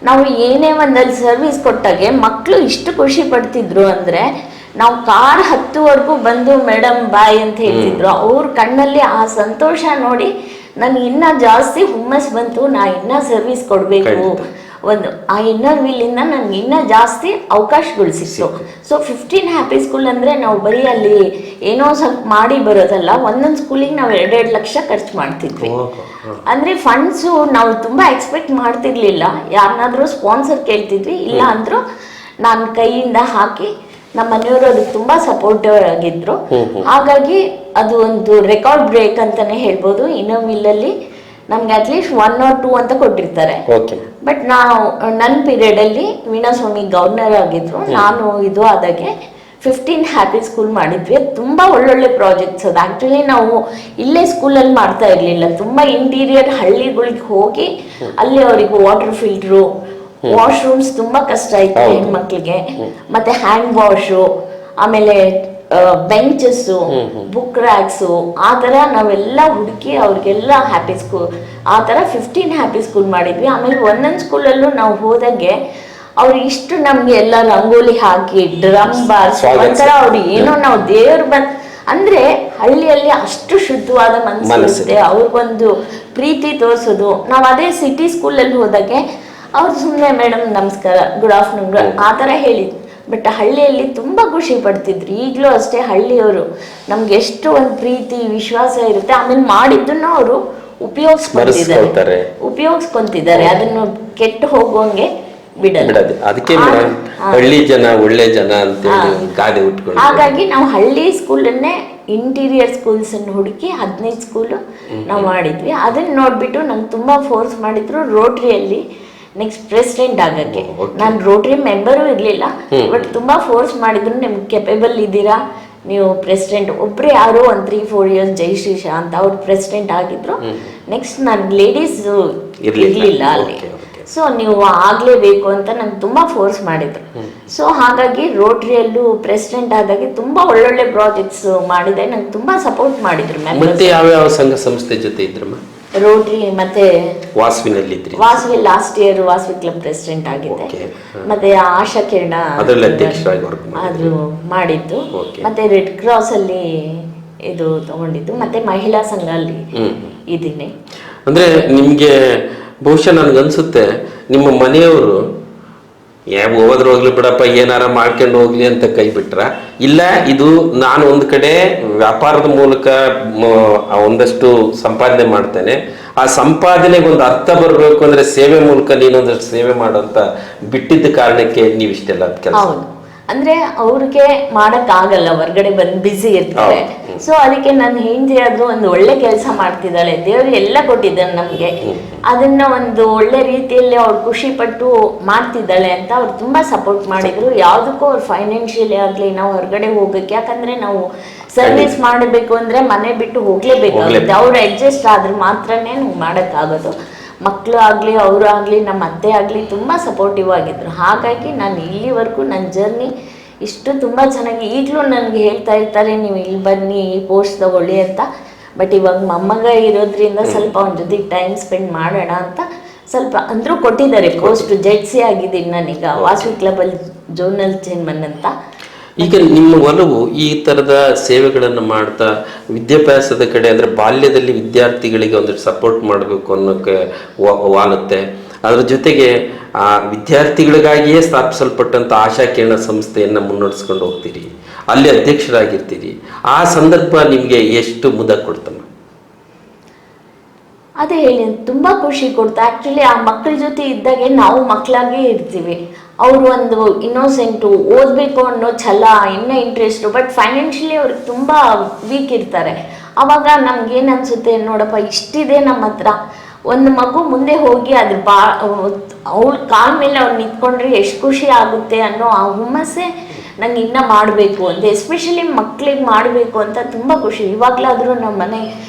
ನಾವು ಏನೇ ಒಂದಲ್ಲಿ ಸರ್ವಿಸ್ ಕೊಟ್ಟಾಗೆ ಮಕ್ಕಳು ಇಷ್ಟು ಖುಷಿ ಪಡ್ತಿದ್ರು ಅಂದರೆ, ನಾವು ಕಾರ್ ಹತ್ತುವರೆಗೂ ಬಂದು ಮೇಡಮ್ ಬಾಯ್ ಅಂತ ಹೇಳ್ತಿದ್ರು. ಅವ್ರ ಕಣ್ಣಲ್ಲಿ ಆ ಸಂತೋಷ ನೋಡಿ ನನಗೆ ಇನ್ನೂ ಜಾಸ್ತಿ ಹುಮ್ಮಸ್ ಬಂತು. ನಾ ಇನ್ನೂ ಸರ್ವಿಸ್ ಕೊಡಬೇಕು. ಒಂದು ಆ ಇನ್ನರ್ ವಿಲ್ಲಿಂದ ನನಗೆ ಇನ್ನೂ ಜಾಸ್ತಿ ಅವಕಾಶಗಳು ಸಿಕ್ತು. ಸೊ 15 ಹ್ಯಾಪಿ ಸ್ಕೂಲ್ ಅಂದರೆ ನಾವು ಬರೀ ಅಲ್ಲಿ ಏನೋ ಸ್ವಲ್ಪ ಮಾಡಿ ಬರೋದಲ್ಲ, ಒಂದೊಂದು ಸ್ಕೂಲಿಗೆ ನಾವು 2-2 ಲಕ್ಷ ಖರ್ಚು ಮಾಡ್ತಿದ್ವಿ. ಅಂದರೆ ಫಂಡ್ಸು ನಾವು ತುಂಬ ಎಕ್ಸ್ಪೆಕ್ಟ್ ಮಾಡ್ತಿರ್ಲಿಲ್ಲ. ಯಾರನ್ನಾದ್ರೂ ಸ್ಪಾನ್ಸರ್ ಕೇಳ್ತಿದ್ವಿ, ಇಲ್ಲ ಅಂದರೂ ನಾನು ಕೈಯಿಂದ ಹಾಕಿ ನಮ್ಮ ಮನೆಯವರು ಅದಕ್ಕೆ ತುಂಬ ಸಪೋರ್ಟಿವ್ ಆಗಿದ್ರು. ಹಾಗಾಗಿ ಅದು ಒಂದು ರೆಕಾರ್ಡ್ ಬ್ರೇಕ್ ಅಂತಾನೆ ಹೇಳ್ಬೋದು. ಇನ್ನರ್ ಮಿಲ್ಲಲ್ಲಿ ನಮ್ಗೆ ಅಟ್ಲೀಸ್ಟ್ 1 or 2 ಅಂತ ಕೊಟ್ಟಿರ್ತಾರೆ. ಬಟ್ ನಾವು ನನ್ನ ಪೀರಿಯಡಲ್ಲಿ ವೀಣಾ ಸ್ವಾಮಿ ಗವರ್ನರ್ ಆಗಿದ್ರು, ನಾನು ಇದು ಆದಾಗೆ 15 ಹ್ಯಾಪಿ ಸ್ಕೂಲ್ ಮಾಡಿದ್ವಿ. ತುಂಬ ಒಳ್ಳೊಳ್ಳೆ ಪ್ರಾಜೆಕ್ಟ್ಸ್ ಅದು. ಆ್ಯಕ್ಚುಲಿ ನಾವು ಇಲ್ಲೇ ಸ್ಕೂಲಲ್ಲಿ ಮಾಡ್ತಾ ಇರಲಿಲ್ಲ. ತುಂಬ ಇಂಟೀರಿಯರ್ ಹಳ್ಳಿಗಳಿಗೆ ಹೋಗಿ ಅಲ್ಲಿ ಅವರಿಗೆ ವಾಟರ್ ಫಿಲ್ಟ್ರು, ವಾಶ್ರೂಮ್ಸ್ ತುಂಬ ಕಷ್ಟ ಇತ್ತು ಹೆಣ್ಮಕ್ಳಿಗೆ, ಮತ್ತೆ ಹ್ಯಾಂಡ್ ವಾಶು, ಆಮೇಲೆ ಬೆಂಚಸ್ಸು, ಬುಕ್ ರ್ಯಾಕ್ಸು, ಆ ಥರ ನಾವೆಲ್ಲ ಹುಡುಕಿ ಅವ್ರಿಗೆಲ್ಲ ಹ್ಯಾಪಿ ಸ್ಕೂಲ್ ಆ ಥರ 15 ಹ್ಯಾಪಿ ಸ್ಕೂಲ್ ಮಾಡಿದ್ವಿ. ಆಮೇಲೆ ಒಂದೊಂದು ಸ್ಕೂಲಲ್ಲೂ ನಾವು ಹೋದಾಗೆ ಅವ್ರಿಗೆ ಇಷ್ಟು ನಮಗೆ ಎಲ್ಲ ರಂಗೋಲಿ ಹಾಕಿ ಡ್ರಮ್ ಬಾರ್ಸಿ ಒಂಥರ ಅವ್ರಿಗೆ ಏನೋ ನಾವು ದೇವ್ರು ಅಂದರೆ ಹಳ್ಳಿಯಲ್ಲಿ ಅಷ್ಟು ಶುದ್ಧವಾದ ಮನಸ್ಸಿರುತ್ತೆ. ಅವ್ರಿಗೊಂದು ಪ್ರೀತಿ ತೋರಿಸೋದು. ನಾವು ಅದೇ ಸಿಟಿ ಸ್ಕೂಲಲ್ಲಿ ಹೋದಾಗೆ ಅವ್ರು ಸುಮ್ಮನೆ ಮೇಡಮ್ ನಮಸ್ಕಾರ, ಗುಡ್ ಆಫ್ಟರ್ನೂನ್ ಆ ಥರ ಹೇಳಿದ್ರು. ಬಟ್ ಹಳ್ಳಿಯಲ್ಲಿ ತುಂಬ ಖುಷಿ ಪಡ್ತಿದ್ರು. ಈಗಲೂ ಅಷ್ಟೇ ಹಳ್ಳಿಯವರು ನಮ್ಗೆ ಎಷ್ಟು ಒಂದು ಪ್ರೀತಿ ವಿಶ್ವಾಸ ಇರುತ್ತೆ. ಆಮೇಲೆ ಮಾಡಿದ್ದನ್ನು ಅವರು ಉಪಯೋಗಿಸ್ಕೊಂತಿದ್ದಾರೆ. ಅದನ್ನು ಕೆಟ್ಟು ಹೋಗುವಂಗೆ ಬಿಡೋದು. ಅದಕ್ಕೆ ಹಳ್ಳಿ ಜನ ಒಳ್ಳೆ ಜನ ಅಂತ ಗಾದೆ ಉಟ್ಕೊಂಡು ಹಾಗಾಗಿ ನಾವು ಹಳ್ಳಿ ಸ್ಕೂಲನ್ನೇ ಇಂಟೀರಿಯರ್ ಸ್ಕೂಲ್ಸ್ ಅನ್ನು ಹುಡುಕಿ 15 ಸ್ಕೂಲು ನಾವು ಮಾಡಿದ್ವಿ. ಅದನ್ನ ನೋಡ್ಬಿಟ್ಟು ನಂಗೆ ತುಂಬ ಫೋರ್ಸ್ ಮಾಡಿದ್ರು. ರೋಟ್ರಿಯಲ್ಲಿ ನೆಕ್ಸ್ಟ್ ಪ್ರೆಸಿಡೆಂಟ್ ಆಗಕ್ಕೆ. Okay. ನಾನು ರೋಟರಿ ಮೆಂಬರು ಇರಲಿಲ್ಲ, ಬಟ್ ತುಂಬಾ ಫೋರ್ಸ್ ಮಾಡಿದ್ರು, ನಿಮ್ಗೆ ಕೆಪೇಬಲ್ ಇದ್ದೀರಾ, ನೀವು ಪ್ರೆಸಿಡೆಂಟ್. ಒಬ್ರು ಯಾರೋ ಒಂದು 3-4 ಇಯರ್ಸ್ ಜಯಶ್ರೀ ಶಾ ಅಂತ ಅವ್ರು ಪ್ರೆಸಿಡೆಂಟ್ ಆಗಿದ್ರು. ನೆಕ್ಸ್ಟ್ ನಾನು ಲೇಡೀಸ್ ಇರಲಿಲ್ಲ ಅಲ್ಲಿ. ಸೊ ನೀವು ಆಗ್ಲೇಬೇಕು ಅಂತ ನಂಗೆ ತುಂಬಾ ಫೋರ್ಸ್ ಮಾಡಿದ್ರು. ಸೊ ಹಾಗಾಗಿ ರೋಟರಿಯಲ್ಲೂ ಪ್ರೆಸಿಡೆಂಟ್ ಆದಾಗೆ ತುಂಬಾ ಒಳ್ಳೊಳ್ಳೆ ಪ್ರಾಜೆಕ್ಟ್ಸ್ ಮಾಡಿದೆ, ನಂಗೆ ತುಂಬಾ ಸಪೋರ್ಟ್ ಮಾಡಿದ್ರು. ಮತ್ತೆ ಯಾವ ಸಂಘ ಸಂಸ್ಥೆ ಜೊತೆ ಇದ್ರಮ್ಮ? ರೋಟರಿ ಮತ್ತೆ ವಾಸವಿನಲ್ಲಿ ಇದ್ರಿ? Vasavi last year Vasavi club president ಆಗಿದ್ದೆ. ಮತ್ತೆ ಆಶಾ ಕಿರಣ ಅದು ಮಾಡಿದ್ದು. ಮತ್ತೆ ರೆಡ್ ಕ್ರಾಸ್ ಅಲ್ಲಿ ಇದು ತಗೊಂಡಿದ್ದು. ಮತ್ತೆ ಮಹಿಳಾ ಸಂಘ ಅಲ್ಲಿ ಇದ್ದೀನಿ. ಅಂದ್ರೆ ನಿಮ್ಗೆ ಬಹುಶಃ ನನ್ಗನ್ಸುತ್ತೆ ನಿಮ್ಮ ಮನೆಯವರು ಹೋದ್ರು ಹೋಗ್ಲಿ ಬಿಡಪ್ಪ, ಏನಾರ ಮಾಡ್ಕೊಂಡು ಹೋಗ್ಲಿ ಅಂತ ಕೈ ಬಿಟ್ರ, ಇಲ್ಲ ಇದು ನಾನು ಒಂದ್ ಕಡೆ ವ್ಯಾಪಾರದ ಮೂಲಕ ಒಂದಷ್ಟು ಸಂಪಾದನೆ ಮಾಡ್ತೇನೆ, ಆ ಸಂಪಾದನೆಗೆ ಒಂದು ಅರ್ಥ ಬರಬೇಕು ಅಂದ್ರೆ ಸೇವೆ ಮೂಲಕ ನೀನೊಂದಷ್ಟು ಸೇವೆ ಮಾಡೋಂತ ಬಿಟ್ಟಿದ್ದ ಕಾರಣಕ್ಕೆ ನೀವಿಷ್ಟೆಲ್ಲ ಕೆಲಸ. ಅಂದ್ರೆ ಅವ್ರಿಗೆ ಮಾಡಕ್ ಆಗಲ್ಲ, ಹೊರ್ಗಡೆ ಬಂದು ಬಿಸಿ ಇರ್ತಾರೆ. ಸೊ ಅದಕ್ಕೆ ನನ್ನ ಹೆಂಡತಿ ಆದ್ರೂ ಒಂದು ಒಳ್ಳೆ ಕೆಲಸ ಮಾಡ್ತಿದ್ದಾಳೆ, ದೇವ್ರು ಎಲ್ಲ ಕೊಟ್ಟಿದ್ದಾನೆ ನಮ್ಗೆ, ಅದನ್ನ ಒಂದು ಒಳ್ಳೆ ರೀತಿಯಲ್ಲಿ ಅವ್ರು ಖುಷಿ ಪಟ್ಟು ಮಾಡ್ತಿದ್ದಾಳೆ ಅಂತ ಅವ್ರು ತುಂಬಾ ಸಪೋರ್ಟ್ ಮಾಡಿದ್ರು. ಯಾವ್ದಕ್ಕೂ ಅವ್ರು ಫೈನಾನ್ಷಿಯಲಿ ಆಗ್ಲಿ, ನಾವು ಹೊರಗಡೆ ಹೋಗಕ್ಕೆ, ಯಾಕಂದ್ರೆ ನಾವು ಸರ್ವಿಸ್ ಮಾಡಬೇಕು ಅಂದ್ರೆ ಮನೆ ಬಿಟ್ಟು ಹೋಗ್ಲೇಬೇಕಾಗುತ್ತೆ. ಅವ್ರು ಅಡ್ಜಸ್ಟ್ ಆದ್ರೆ ಮಾತ್ರನೇ ನಾವು ಮಾಡಕ್ ಆಗೋದು. ಮಕ್ಕಳು ಆಗಲಿ, ಅವರು ಆಗಲಿ, ನಮ್ಮ ಅತ್ತೆ ಆಗಲಿ ತುಂಬ ಸಪೋರ್ಟಿವ್ ಆಗಿದ್ರು. ಹಾಗಾಗಿ ನಾನು ಇಲ್ಲಿವರೆಗೂ ನನ್ನ ಜರ್ನಿ ಇಷ್ಟು ತುಂಬ ಚೆನ್ನಾಗಿ, ಈಗಲೂ ನನಗೆ ಹೇಳ್ತಾ ಇರ್ತಾರೆ ನೀವು ಇಲ್ಲಿ ಬನ್ನಿ ಈ ಪೋಸ್ಟ್ ತಗೊಳ್ಳಿ ಅಂತ. ಬಟ್ ಇವಾಗ ಮೊಮ್ಮಗ ಇರೋದ್ರಿಂದ ಸ್ವಲ್ಪ ಅವನ ಜೊತೆ ಟೈಮ್ ಸ್ಪೆಂಡ್ ಮಾಡೋಣ ಅಂತ ಸ್ವಲ್ಪ ಅಂದರೂ ಕೊಟ್ಟಿದ್ದಾರೆ. ಪೋಸ್ಟ್ ಜೆಡ್ಸಿ ಆಗಿದ್ದೀನಿ ನಾನೀಗ ವಾಸವಿ ಕ್ಲಬಲ್ಲಿ ಜೋನಲ್ ಚೇರ್ಮನ್ ಅಂತ. ಈಗ ನಿಮ್ಮ ಒಲವು ಈ ತರದ ಸೇವೆಗಳನ್ನು ಮಾಡ್ತಾ ವಿದ್ಯಾಭ್ಯಾಸದ ಕಡೆ ಅಂದ್ರೆ ಬಾಲ್ಯದಲ್ಲಿ ವಿದ್ಯಾರ್ಥಿಗಳಿಗೆ ಒಂದಷ್ಟು ಸಪೋರ್ಟ್ ಮಾಡಬೇಕು ಅನ್ನೋಕ್ಕೆ ವಾಲುತ್ತೆ. ಅದರ ಜೊತೆಗೆ ಆ ವಿದ್ಯಾರ್ಥಿಗಳಿಗಾಗಿಯೇ ಸ್ಥಾಪಿಸಲ್ಪಟ್ಟಂತ ಆಶಾ ಕಿರಣ ಸಂಸ್ಥೆಯನ್ನ ಮುನ್ನಡೆಸ್ಕೊಂಡು ಹೋಗ್ತೀರಿ, ಅಲ್ಲಿ ಅಧ್ಯಕ್ಷರಾಗಿರ್ತೀರಿ. ಆ ಸಂದರ್ಭ ನಿಮ್ಗೆ ಎಷ್ಟು ಮುದ ಕೊಡ್ತಮ್ಮ? ಅದೇ ಹೇಳಿ, ತುಂಬಾ ಖುಷಿ ಕೊಡ್ತಾ. ಆಕ್ಚುಲಿ ಆ ಮಕ್ಕಳ ಜೊತೆ ಇದ್ದಾಗೆ ನಾವು ಮಕ್ಕಳಾಗೇ ಇರ್ತೀವಿ. ಅವರು ಒಂದು ಇನ್ನೋಸೆಂಟು, ಓದಬೇಕು ಅನ್ನೋ ಛಲ, ಇನ್ನೂ ಇಂಟ್ರೆಸ್ಟು, ಬಟ್ ಫೈನಾನ್ಷಿಯಲಿ ಅವ್ರಿಗೆ ತುಂಬ ವೀಕ್ ಇರ್ತಾರೆ. ಅವಾಗ ನಮ್ಗೇನು ಅನಿಸುತ್ತೆ, ನೋಡಪ್ಪ ಇಷ್ಟಿದೆ ನಮ್ಮ ಹತ್ರ, ಒಂದು ಮಗು ಮುಂದೆ ಹೋಗಿ ಅದ್ರ ಅವ್ಳ ಕಾಲ ಮೇಲೆ ಅವ್ರು ನಿಂತ್ಕೊಂಡ್ರೆ ಎಷ್ಟು ಖುಷಿ ಆಗುತ್ತೆ ಅನ್ನೋ ಆ ಹುಮ್ಮಸ್ಸೆ ನಂಗೆ ಇನ್ನೂ ಮಾಡಬೇಕು ಅಂತ, ಎಸ್ಪೆಷಲಿ ಮಕ್ಳಿಗೆ ಮಾಡಬೇಕು ಅಂತ ತುಂಬ ಖುಷಿ. ಇವಾಗಲಾದರೂ ನಮ್ಮ ಮನೆ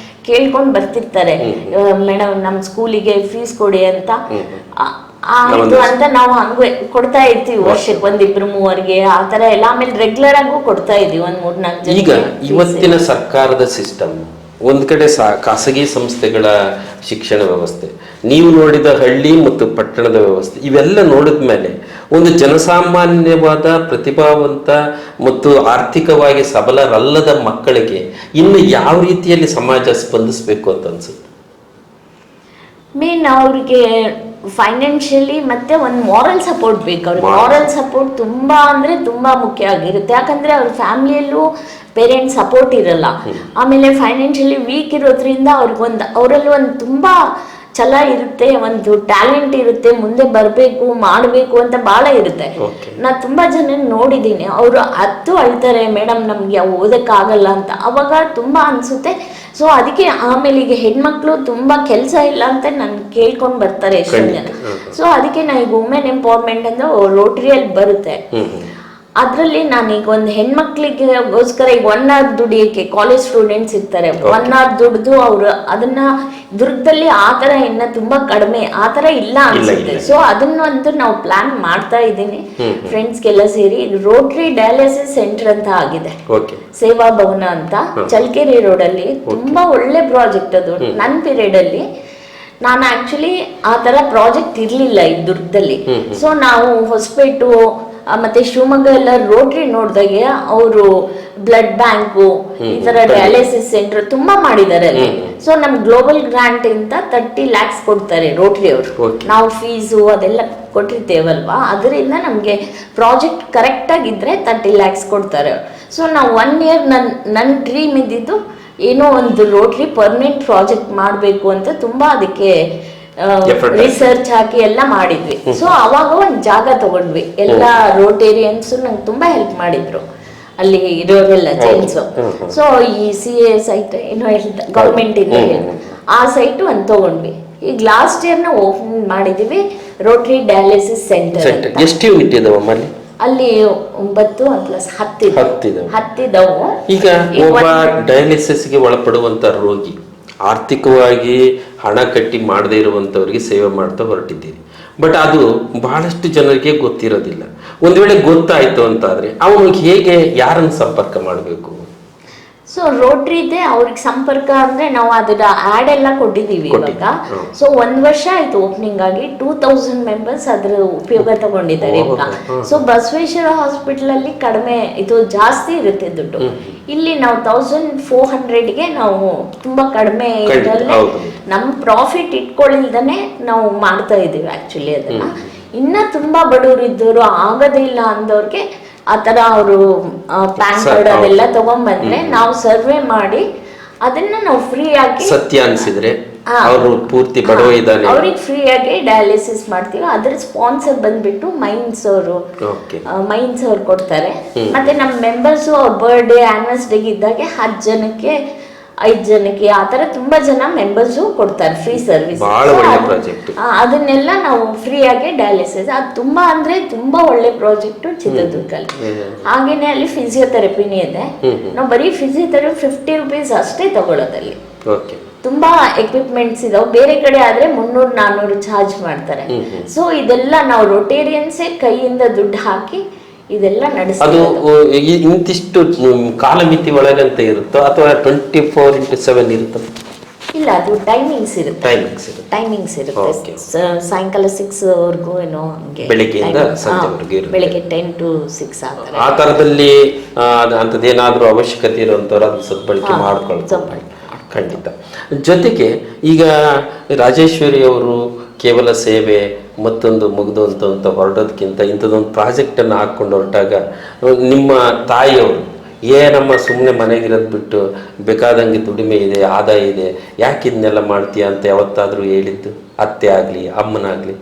ಕೇಳ್ಕೊಂಡು ಬರ್ತಿರ್ತಾರೆ, ಮೇಡಮ್ ನಮ್ಮ ಸ್ಕೂಲಿಗೆ ಫೀಸ್ ಕೊಡಿ ಅಂತ. ಆಯ್ತು ಅಂತ ನಾವು ಹಂಗೆ ಕೊಡ್ತಾ ಇರ್ತೀವಿ, ವರ್ಷಕ್ಕೆ 1-2-3 ಆ ತರ ಎಲ್ಲ. ಆಮೇಲೆ ರೆಗ್ಯುಲರ್ ಆಗು ಕೊಡ್ತಾ ಇದೀವಿ 1-3-4 ಜನ. ಈಗ ಇವತ್ತಿನ ಸರ್ಕಾರದ ಸಿಸ್ಟಮ್ ಒಂದ್ ಕಡೆ ಖಾಸಗಿ ಸಂಸ್ಥೆಗಳ ಶಿಕ್ಷಣ ವ್ಯವಸ್ಥೆ, ನೀವು ನೋಡಿದ ಹಳ್ಳಿ ಮತ್ತು ಪಟ್ಟಣದ ವ್ಯವಸ್ಥೆ, ಇವೆಲ್ಲ ನೋಡಿದ ಮೇಲೆ ಒಂದು ಜನಸಾಮಾನ್ಯವಾದ ಪ್ರತಿಭಾವಂತ ಮತ್ತು ಆರ್ಥಿಕವಾಗಿ ಸಬಲರಲ್ಲದ ಮಕ್ಕಳಿಗೆ ಇನ್ನು ಯಾವ ರೀತಿಯಲ್ಲಿ ಸಮಾಜ ಸ್ಪಂದಿಸಬೇಕು ಅಂತ ಅನ್ಸುತ್ತೆ? ಮೇನ್ ಅವ್ರಿಗೆ ಫೈನಾನ್ಷಿಯಲಿ ಮತ್ತೆ ಒಂದು ಮಾರಲ್ ಸಪೋರ್ಟ್ ಬೇಕು. ಅವ್ರಿಗೆ ಮಾರಲ್ ಸಪೋರ್ಟ್ ತುಂಬಾ ಅಂದ್ರೆ ತುಂಬಾ ಮುಖ್ಯ ಆಗಿರುತ್ತೆ. ಯಾಕಂದ್ರೆ ಅವ್ರ ಫ್ಯಾಮಿಲಿಯಲ್ಲೂ ಪೇರೆಂಟ್ಸ್ ಸಪೋರ್ಟ್ ಇರಲ್ಲ. ಆಮೇಲೆ ಫೈನಾನ್ಷಿಯಲಿ ವೀಕ್ ಇರೋದ್ರಿಂದ ಅವರಲ್ಲಿ ಒಂದು ತುಂಬಾ ಛಲ ಇರುತ್ತೆ, ಒಂದು ಟ್ಯಾಲೆಂಟ್ ಇರುತ್ತೆ, ಮುಂದೆ ಬರಬೇಕು ಮಾಡಬೇಕು ಅಂತ ಭಾಳ ಇರುತ್ತೆ. ನಾ ತುಂಬಾ ಜನ ನೋಡಿದ್ದೀನಿ, ಅವರು ಅಳ್ತಾರೆ, ಮೇಡಮ್ ನಮ್ಗೆ ಓದಕ್ಕಾಗಲ್ಲ ಅಂತ. ಅವಾಗ ತುಂಬಾ ಅನ್ಸುತ್ತೆ. ಸೊ ಅದಕ್ಕೆ ಆಮೇಲೆ ಈಗ ಹೆಣ್ಮಕ್ಳು ತುಂಬಾ ಕೆಲಸ ಇಲ್ಲ ಅಂತ ನಾನು ಕೇಳ್ಕೊಂಡು ಬರ್ತಾರೆ ಎಷ್ಟೊಂದು ಜನ. ಸೊ ಅದಕ್ಕೆ ನಾ ಈಗ ವುಮೆನ್ ಎಂಪವರ್ಮೆಂಟ್ ಅಂತ ರೋಟರಿಯಲ್ಲಿ ಬರುತ್ತೆ. ಅದರಲ್ಲಿ ನಾನೀಗ ಒಂದು ಹೆಣ್ಮಕ್ಳಿಗೆಗೋಸ್ಕರ ಈಗ 1 hour ದುಡಿಯೋಕ್ಕೆ ಕಾಲೇಜ್ ಸ್ಟೂಡೆಂಟ್ಸ್ ಇರ್ತಾರೆ, 1 hour ದುಡ್ದು ಅವರು ಅದನ್ನ ದುರ್ಗದಲ್ಲಿ ಆ ಥರ ಇನ್ನ ತುಂಬಾ ಕಡಿಮೆ, ಆ ಥರ ಇಲ್ಲ ಅನ್ಸುತ್ತೆ. ಸೊ ಅದನ್ನಂತೂ ನಾವು ಪ್ಲಾನ್ ಮಾಡ್ತಾ ಇದ್ದೀನಿ ಫ್ರೆಂಡ್ಸ್ಗೆಲ್ಲ ಸೇರಿ. ರೋಟರಿ ಡಯಾಲಿಸಿಸ್ ಸೆಂಟರ್ ಅಂತ ಆಗಿದೆ, ಸೇವಾ ಭವನ ಅಂತ, ಚಳ್ಕೆರೆ ರೋಡಲ್ಲಿ. ತುಂಬಾ ಒಳ್ಳೆ ಪ್ರಾಜೆಕ್ಟ್ ಅದು. ನನ್ನ ಪೀರಿಯಡ್ ಅಲ್ಲಿ ನಾನು ಆಕ್ಚುಲಿ ಆ ಥರ ಪ್ರಾಜೆಕ್ಟ್ ಇರಲಿಲ್ಲ ಈ ದುರ್ಗದಲ್ಲಿ. ಸೊ ನಾವು ಹೊಸಪೇಟು ಮತ್ತೆ ಶಿವಮೊಗ್ಗ ಎಲ್ಲ ರೋಟರಿ ನೋಡಿದಾಗೆ ಅವರು ಬ್ಲಡ್ ಬ್ಯಾಂಕು, ಈ ತರ ಡಯಾಲಿಸಿಸ್ ಸೆಂಟರ್ ತುಂಬಾ ಮಾಡಿದ್ದಾರೆ ಅಲ್ಲಿ. ಸೊ ನಮ್ ಗ್ಲೋಬಲ್ ಗ್ರಾಂಟ್ ಇಂದ 30 lakhs ಕೊಡ್ತಾರೆ ರೋಟರಿ ಅವರು. ನಾವು ಫೀಸು ಅದೆಲ್ಲ ಕೊಟ್ಟಿರ್ತೇವಲ್ವಾ, ಅದರಿಂದ ನಮ್ಗೆ ಪ್ರಾಜೆಕ್ಟ್ ಕರೆಕ್ಟ್ ಆಗಿದ್ರೆ 30 lakhs ಕೊಡ್ತಾರೆ. ಸೊ ನಾವು 1 year ನನ್ನ ಡ್ರೀಮ್ ಇದ್ದಿದ್ದು ಏನೋ ಒಂದು ರೋಟರಿ ಪರ್ಮನೆಂಟ್ ಪ್ರಾಜೆಕ್ಟ್ ಮಾಡಬೇಕು ಅಂತ ತುಂಬಾ ಅದಕ್ಕೆ ರಿಸರ್ಚ್ ಹಾಕಿ ಎಲ್ಲ ಮಾಡಿದ್ವಿ. ಸೊ ಅವಾಗ ಒಂದು ಜಾಗ ತಗೊಂಡ್ವಿ. ಎಲ್ಲ ರೋಟೇರಿಯನ್ಸ್ ನಂಗೆ ತುಂಬಾ ಹೆಲ್ಪ್ ಮಾಡಿದ್ರು ಅಲ್ಲಿ ಇರೋರೆಲ್ಲ ಜೈನ್ಸ್. ಸೊ ಈ CA ಸೈಟ್ ಏನೋ ಗೌರ್ಮೆಂಟ್ ಇಂದ ಆ ಸೈಟ್ ಒಂದು ತಗೊಂಡ್ವಿ. ಈಗ ಲಾಸ್ಟ್ ಇಯರ್ನ ಓಪನ್ ಮಾಡಿದೀವಿ. ರೋಟರಿ ಡಯಾಲಿಸಿಸ್ ಸೆಂಟರ್ ಎಷ್ಟು ಯೂನಿಟ್ ಇದಾವಮ್ಮ ಅಲ್ಲಿ? ಅಲ್ಲಿ 9 ಪ್ಲಸ್ 10 10 10 ಈಗ ಒಬ್ಬ ಡಯಾಲಿಸಿಸ್ಗೆ ಒಳಪಡುವಂತ ರೋಗಿ ಆರ್ಥಿಕವಾಗಿ ಹಣ ಕಟ್ಟಿ ಮಾಡದೇ ಇರುವಂತವರಿಗೆ ಸೇವೆ ಮಾಡ್ತಾ ಹೊರಟಿದ್ದೀರಿ. ಬಟ್ ಅದು ಬಹಳಷ್ಟು ಜನರಿಗೆ ಗೊತ್ತಿರೋದಿಲ್ಲ. ಒಂದು ವೇಳೆ ಗೊತ್ತಾಯ್ತು ಅಂತಾದ್ರೆ ಅವನು ಹೇಗೆ ಯಾರನ್ನು ಸಂಪರ್ಕ ಮಾಡಬೇಕು? ಸೊ ರೋಟ್ರಿ ಇದೆ ಅವ್ರಿಗೆ ಸಂಪರ್ಕ ಅಂದ್ರೆ ನಾವು ಅದರ ಆಡ್ ಎಲ್ಲ ಕೊಟ್ಟಿದ್ದೀವಿ ಇವಾಗ. ಸೊ 1 ವರ್ಷ ಆಯ್ತು ಓಪನಿಂಗ್ ಆಗಿ 2000 ಮೆಂಬರ್ಸ್ ಅದ್ರ ಉಪಯೋಗ ತಗೊಂಡಿದ್ದಾರೆ ಇವಾಗ. ಸೊ ಬಸವೇಶ್ವರ ಹಾಸ್ಪಿಟಲ್ ಅಲ್ಲಿ ಕಡಿಮೆ ಇದು ಜಾಸ್ತಿ ಇರುತ್ತೆ ದುಡ್ಡು. ಇಲ್ಲಿ ನಾವು 1400ಗೆ ನಾವು ತುಂಬಾ ಕಡಿಮೆ ಇದರಲ್ಲಿ ನಮ್ ಪ್ರಾಫಿಟ್ ಇಟ್ಕೊಳ್ಳಿಲ್ದನೆ ನಾವು ಮಾಡ್ತಾ ಇದೀವಿ ಆಕ್ಚುಲಿ ಅದನ್ನ. ಇನ್ನ ತುಂಬಾ ಬಡವರು ಇದ್ದವರು ಆಗೋದೇ ಇಲ್ಲ ಅಂದವ್ರಿಗೆ ಆತರ ಅವರು ಪ್ಯಾನ್ ಕಾರ್ಡ್ ಅದೆಲ್ಲ ತಗೊಂಡ್ಬಂದ್ರೆ ನಾವು ಸರ್ವೆ ಮಾಡಿ ಅದನ್ನ ನಾವು ಫ್ರೀ ಆಗಿ ಸತ್ಯ ಅನ್ಸಿದ್ರೆ ಅವರು ಪೂರ್ತಿ ಬಡವ ಇದ್ದಾನೆ ಅವ್ರಿಗೆ ಫ್ರೀ ಆಗಿ ಡಯಾಲಿಸಿಸ್ ಮಾಡ್ತೀವಿ. ಅದ್ರ ಸ್ಪಾನ್ಸರ್ ಬಂದ್ಬಿಟ್ಟು ಮೈನ್ಸ್ ಅವರು ಕೊಡ್ತಾರೆ. ಮತ್ತೆ ನಮ್ಮ ಮೆಂಬರ್ಸ್ ಅವ್ರ ಬರ್ಡೇ ಆನಿವರ್ಸರಿಗೆ ಇದ್ದಾಗೆ 10 ಜನಕ್ಕೆ 5 ಜನಕ್ಕೆ ಆತರ ತುಂಬಾ ಜನ ಮೆಂಬರ್ಸು ಕೊಡ್ತಾರೆ ಫ್ರೀ ಸರ್ವಿಸ್. ಅದನ್ನೆಲ್ಲ ನಾವು ಫ್ರೀ ಆಗಿ ಡಯಾಲಿಸಿಸ್ ಅದು ತುಂಬಾ ಅಂದ್ರೆ ತುಂಬಾ ಒಳ್ಳೆ ಪ್ರಾಜೆಕ್ಟ್ ಚಿತ್ರದುರ್ಗಲ್ಲಿ. ಹಾಗೇನೆ ಅಲ್ಲಿ ಫಿಸಿಯೋಥೆರಪಿನೇ ಇದೆ. ನಾವು ಬರೀ ಫಿಸಿಯೋಥೆರಪಿ 50 ರೂಪೀಸ್ ಅಷ್ಟೇ ತಗೊಳ್ಳೋದಲ್ಲಿ. ತುಂಬಾ ಎಕ್ವಿಪ್ಮೆಂಟ್ಸ್ ಇದಾವೆ. ಬೇರೆ ಕಡೆ ಆದ್ರೆ 300-400 ಚಾರ್ಜ್ ಮಾಡ್ತಾರೆ. ಸೊ ಇದೆಲ್ಲ ನಾವು ರೊಟೇರಿಯನ್ಸೇ ಕೈಯಿಂದ ದುಡ್ಡು ಹಾಕಿ ಇದೆಲ್ಲ ಅದು ಇಂತಿಷ್ಟು ಕಾಲಮಿತಿ ಒಳಗಂತ ಇರುತ್ತೋ ಅಥವಾ 24x7 ಇರುತ್ತೋ? ಇಲ್ಲ, ಅದು ಟೈಮಿಂಗ್ಸ್ ಇರುತ್ತೆ. ಸಾಯಂಕಾಲ 6 ವರೆಗೂ ಏನೋ ಬೆಳಿಗ್ಗೆಯಿಂದ ಸಂಜೆವರೆಗೂ ಬೆಳಿಗ್ಗೆ 10 to 6 ಆ ತರದಲ್ಲಿ ಅಂತದೇನಾದ್ರೂ ಅವಶ್ಯಕತೆ ಇರುವಂತವ್ರು ಅದನ್ನ ಸದ್ಬಳಕೆ ಮಾಡ್ಕೊಳ್ತಾರೆ ಖಂಡಿತ. ಜೊತೆಗೆ ಈಗ ರಾಜೇಶ್ವರಿ ಅವರು ಕೇವಲ ಸೇವೆ ಮತ್ತೊಂದು ಮುಗ್ದು ಅಂತ ಹೊರಡೋದಕ್ಕಿಂತ ಇಂಥದ್ದೊಂದು ಪ್ರಾಜೆಕ್ಟನ್ನು ಹಾಕ್ಕೊಂಡು ಹೊರಟಾಗ ನಿಮ್ಮ ತಾಯಿಯವರು ಏನಮ್ಮ ಸುಮ್ಮನೆ ಮನೆಗಿರೋದು ಬಿಟ್ಟು ಬೇಕಾದಂಗೆ ದುಡಿಮೆ ಇದೆ, ಆದಾಯ ಇದೆ, ಯಾಕೆ ಇದನ್ನೆಲ್ಲ ಮಾಡ್ತೀಯ ಅಂತ ಯಾವತ್ತಾದರೂ ಹೇಳಿದ್ದು ಅತ್ತೆ ಆಗಲಿ ಅಮ್ಮನಾಗಲಿ?